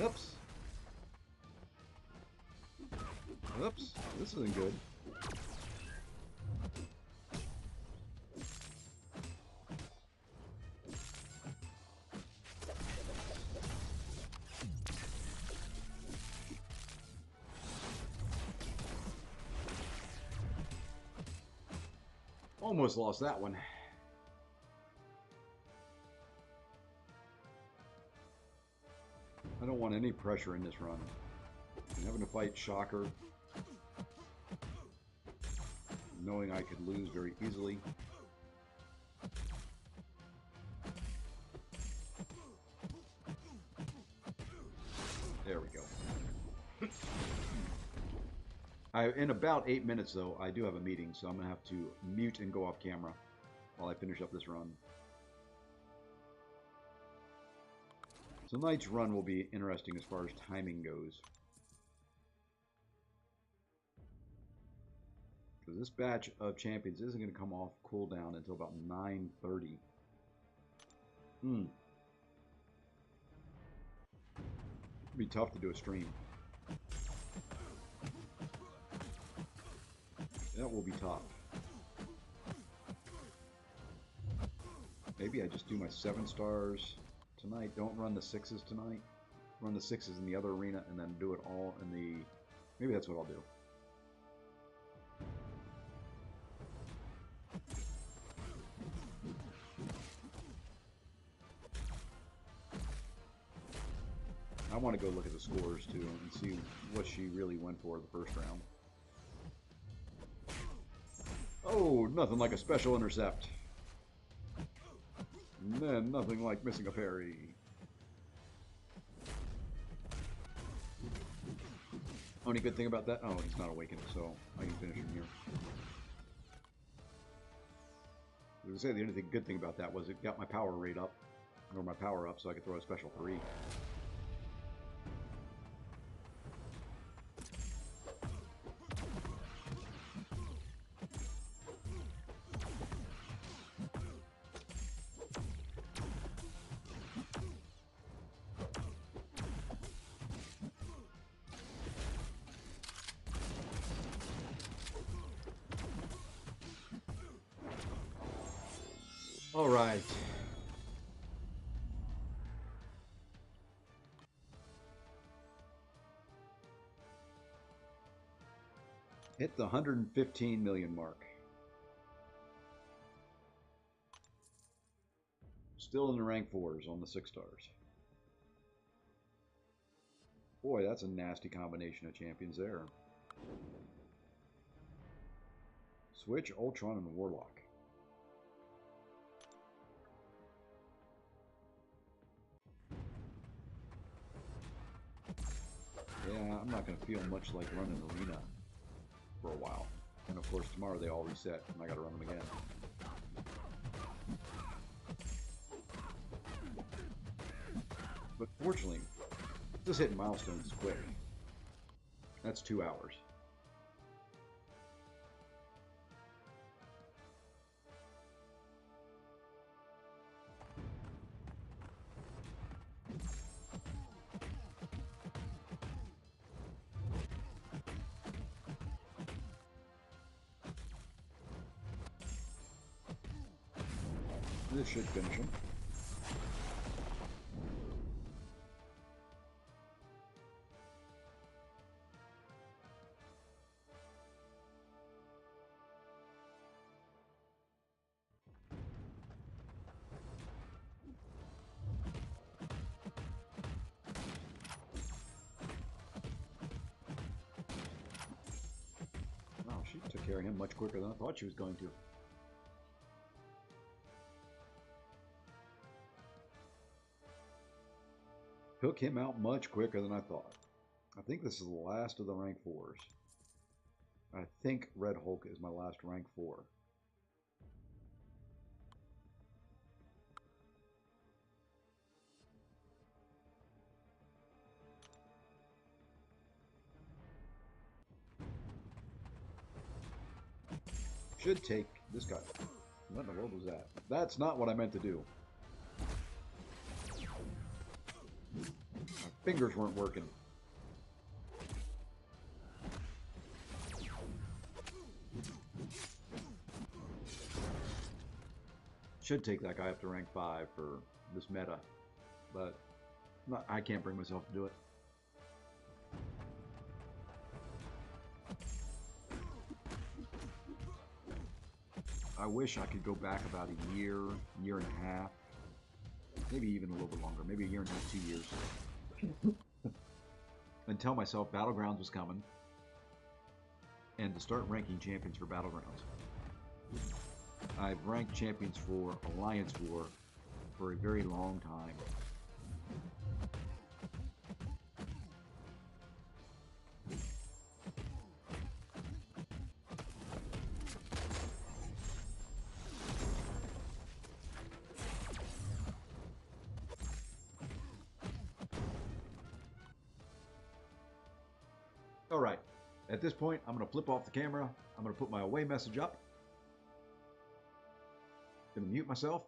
Oops. Oops. This isn't good. Almost lost that one. I don't want any pressure in this run. I'm having to fight Shocker, knowing I could lose very easily. There we go. In about 8 minutes, though, I do have a meeting, so I'm going to have to mute and go off camera while I finish up this run. Tonight's run will be interesting as far as timing goes. Because this batch of champions isn't going to come off cooldown until about 9:30. It'll be tough to do a stream. That will be tough. Maybe I just do my 7 stars tonight. Don't run the 6s tonight. Run the 6s in the other arena and then do it all in the... Maybe that's what I'll do. I want to go look at the scores too and see what she really went for the first round. Oh, nothing like a special intercept. And then nothing like missing a parry. Only good thing about that? Oh, he's not awakened, so I can finish him here. I was going to say the only good thing about that was it got my power rate up, or my power up, so I could throw a special 3. All right. Hit the 115 million mark. Still in the rank 4s on the 6 stars. Boy, that's a nasty combination of champions there. Switch, Ultron, and Warlock. Yeah, I'm not going to feel much like running Arena for a while. And of course, tomorrow they all reset, and I got to run them again. But fortunately, just hitting milestones is quick. That's 2 hours. This should finish him. Wow, she took care of him much quicker than I thought she was going to. Took him out much quicker than I thought. I think this is the last of the rank 4s. I think Red Hulk is my last rank 4. Should take this guy. What in the world was that? That's not what I meant to do. My fingers weren't working. Should take that guy up to rank 5 for this meta, but I can't bring myself to do it. I wish I could go back about a year, year and a half, maybe even a little bit longer, maybe a year and a half, 2 years, and tell myself Battlegrounds was coming, and to start ranking champions for Battlegrounds. I've ranked champions for Alliance War for a very long time. All right, at this point, I'm going to flip off the camera. I'm going to put my away message up. Going to mute myself.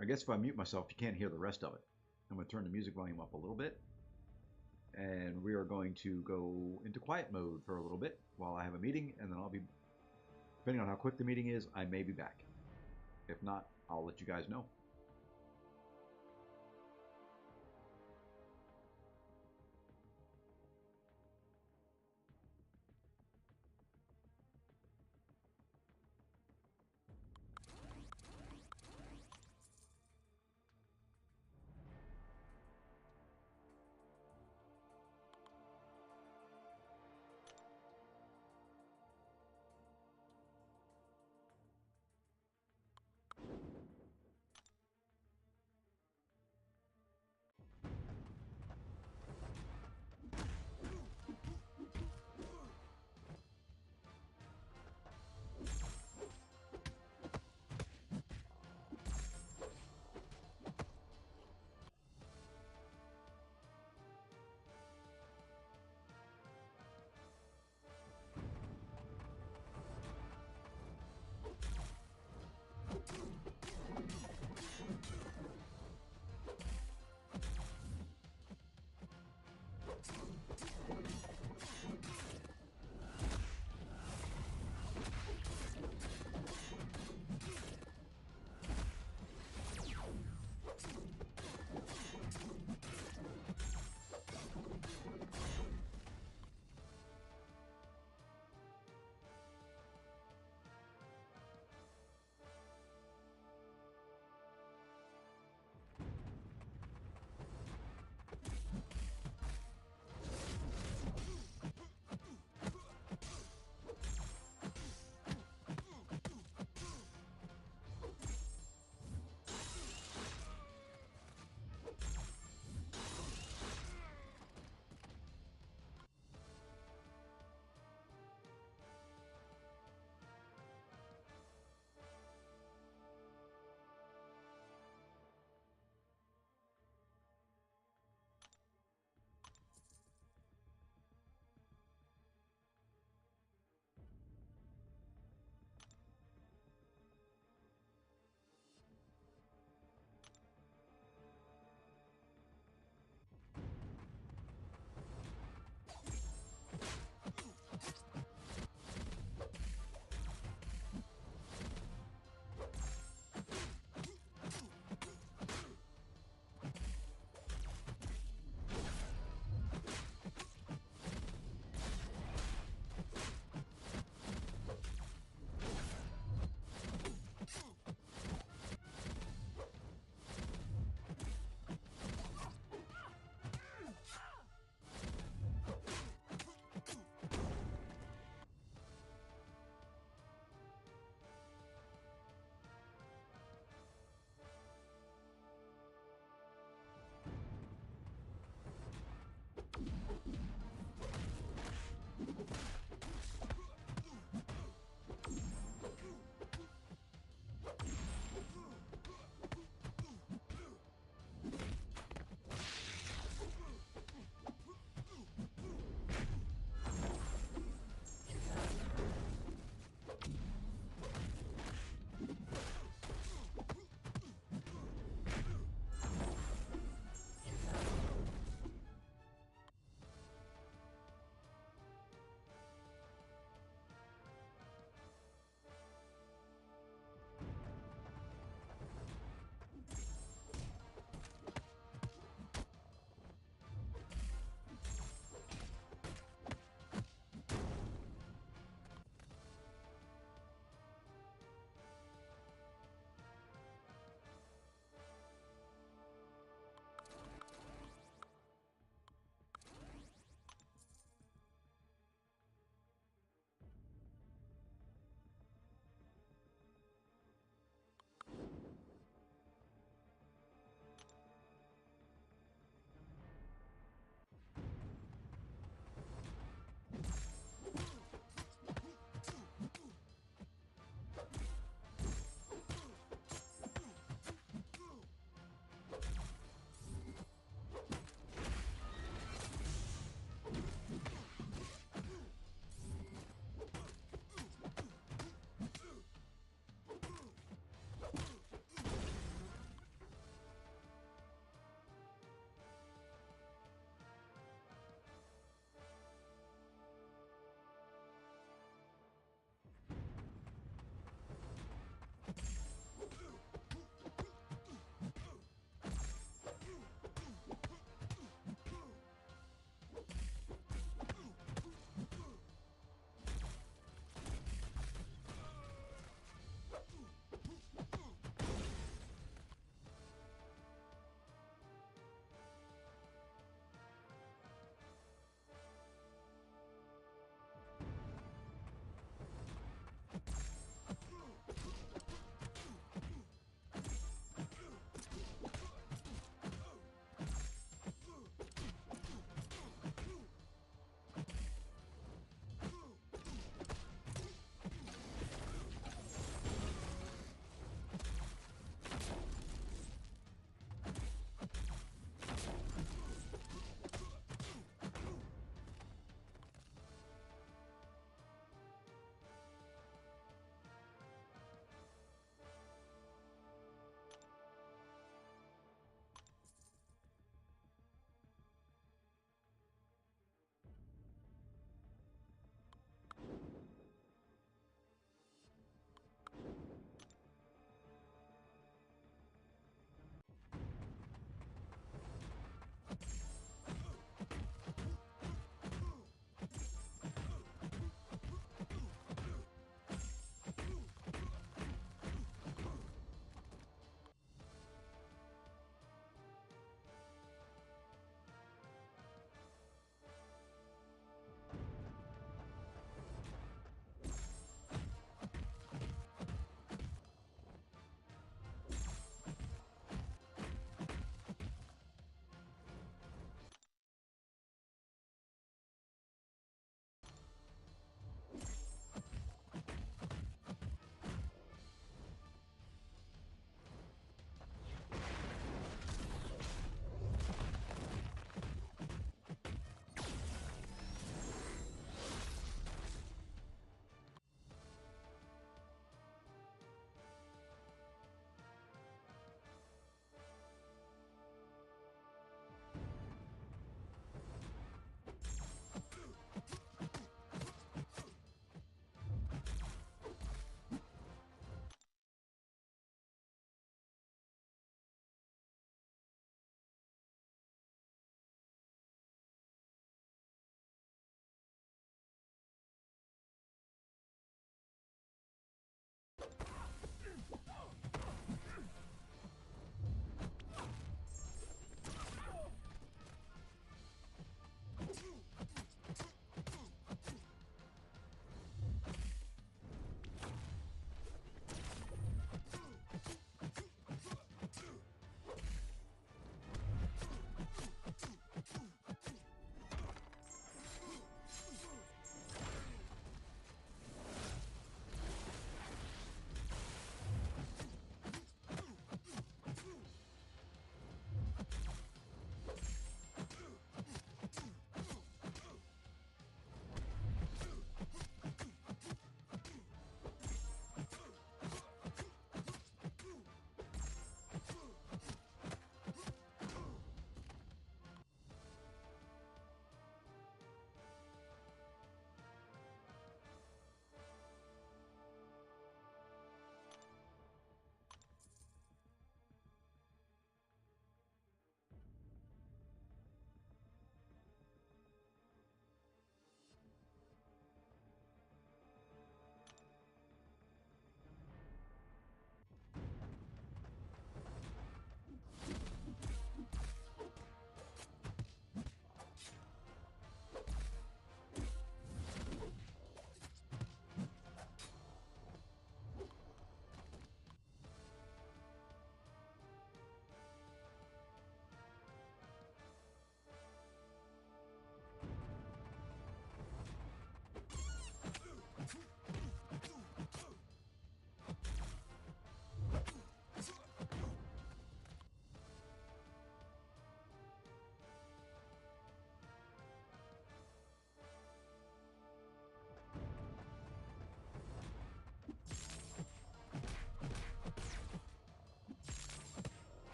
I guess if I mute myself, you can't hear the rest of it. I'm going to turn the music volume up a little bit. And we are going to go into quiet mode for a little bit while I have a meeting, and then I'll be, depending on how quick the meeting is, I may be back. If not, I'll let you guys know.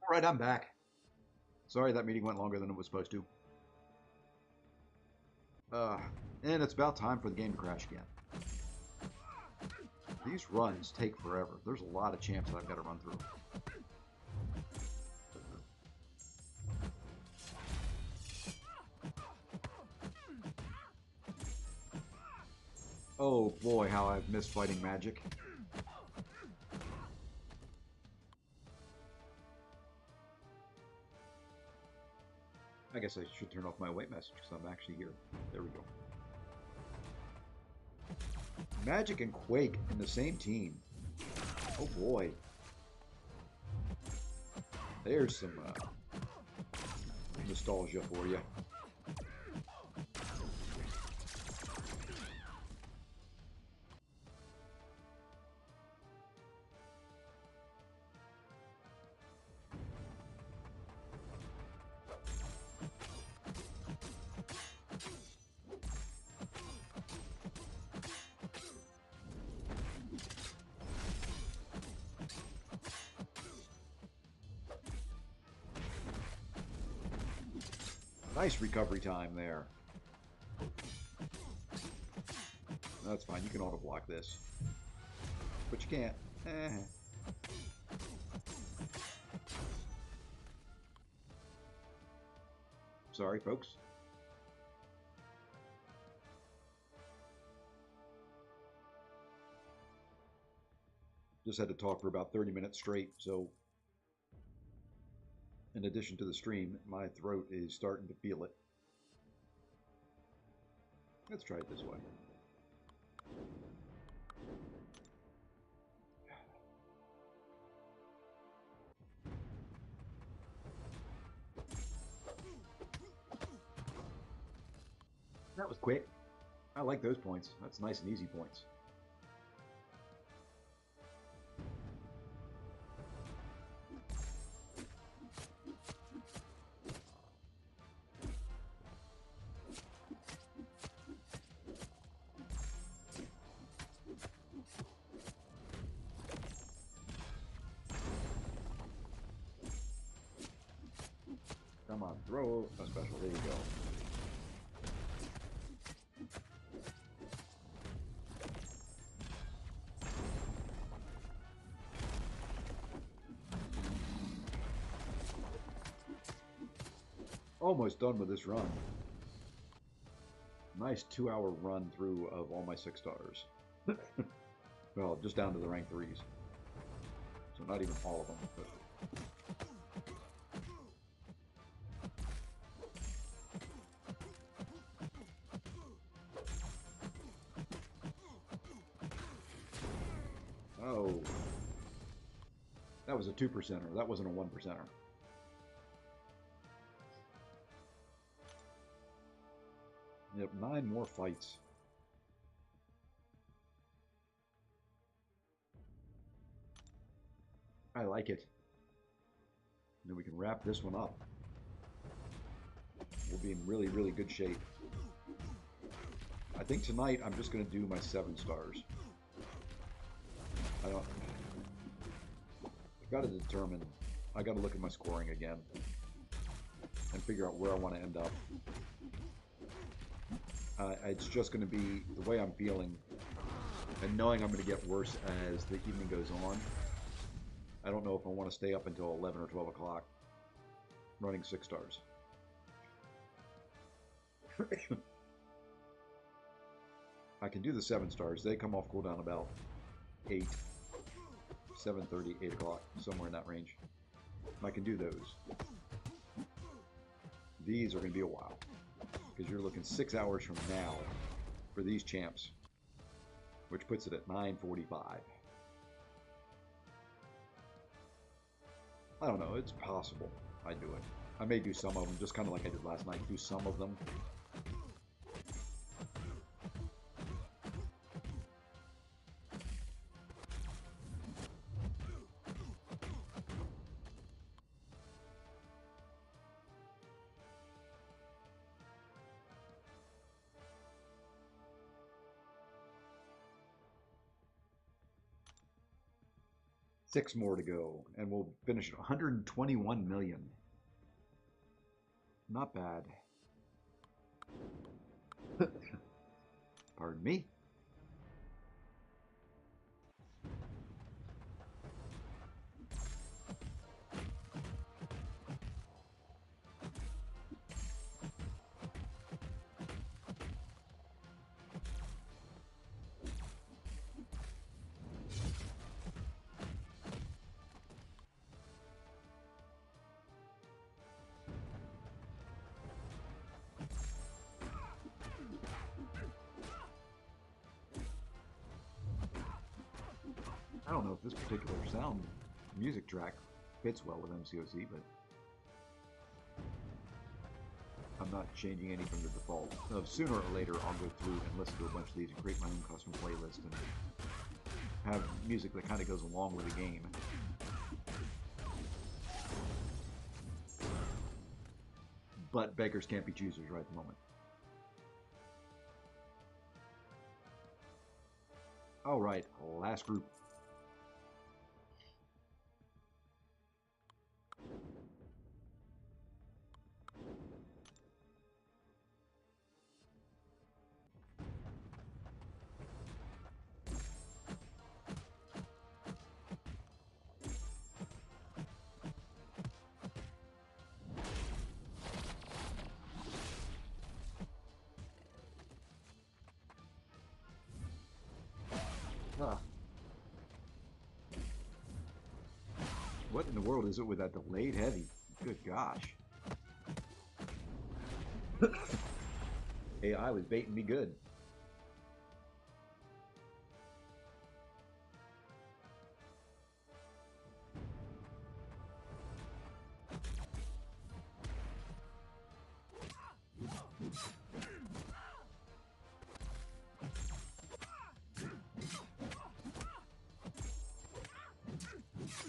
All right, I'm back. Sorry that meeting went longer than it was supposed to. Uh, and it's about time for the game to crash again. These runs take forever. There's a lot of champs that I've got to run through. Oh boy, how I've missed fighting magic. I guess I should turn off my wait message because I'm actually here. There we go. Magic and Quake in the same team. Oh boy. There's some nostalgia for you. Nice recovery time there. That's fine. You can auto block this. But you can't. Sorry, folks. Just had to talk for about 30 minutes straight, so in addition to the stream, my throat is starting to feel it. Let's try it this way. That was quick. I like those points. That's nice and easy points. Come on, throw a special. There you go. Almost done with this run. Nice 2-hour run through of all my 6 stars. Well, just down to the rank 3s. So not even all of them. But... Oh. That was a 2%er. That wasn't a 1%er. Yep, 9 more fights. I like it. And then we can wrap this one up. We'll be in really, really good shape. I think tonight I'm just going to do my 7 stars. I've got to determine, I got to look at my scoring again and figure out where I want to end up. It's just going to be the way I'm feeling and knowing I'm going to get worse as the evening goes on. I don't know if I want to stay up until 11 or 12 o'clock running 6 stars. I can do the 7 stars. They come off cooldown about 8, 7:30, 8 o'clock, somewhere in that range. I can do those. These are going to be a while, because you're looking 6 hours from now for these champs, which puts it at 9:45. I don't know, it's possible I do it. I may do some of them, just kind of like I did last night, do some of them. 6 more to go, and we'll finish at 121 million. Not bad. Pardon me. I don't know if this particular sound music track fits well with MCOC, but I'm not changing any from the default. So sooner or later, I'll go through and listen to a bunch of these and create my own custom playlist and have music that kind of goes along with the game. But beggars can't be choosers right at the moment. All right, last group. Ah. What in the world is it with that delayed heavy? Good gosh. AI was baiting me good.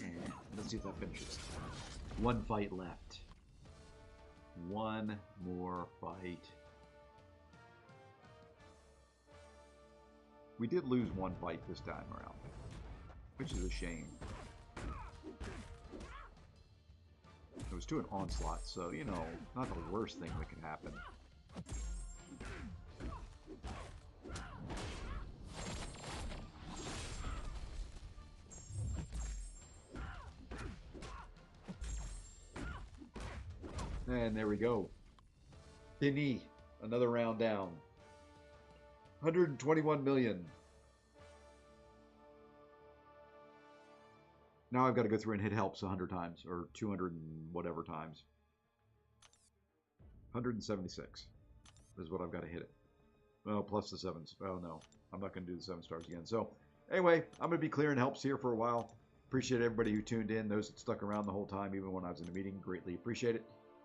And let's see if that finishes. One fight left. One more fight. We did lose one fight this time around, which is a shame. It was to an onslaught, so, you know, not the worst thing that could happen. And there we go. Fini. Another round down. 121 million. Now I've got to go through and hit helps 100 times, or 200 and whatever times. 176 is what I've got to hit it. Well, plus the 7s. Oh, no. I'm not going to do the 7 stars again. So, anyway, I'm going to be clearing helps here for a while. Appreciate everybody who tuned in, those that stuck around the whole time, even when I was in a meeting. Greatly appreciate it.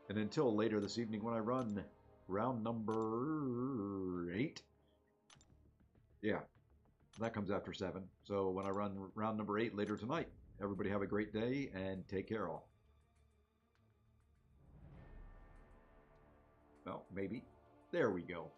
And until later this evening when I run round number 8. Yeah, that comes after 7. So when I run round number 8 later tonight, everybody have a great day and take care all. Well, maybe. There we go.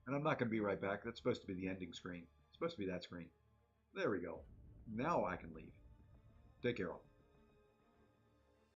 And I'm not going to be right back. That's supposed to be the ending screen. It's supposed to be that screen. There we go. Now I can leave. Take care all.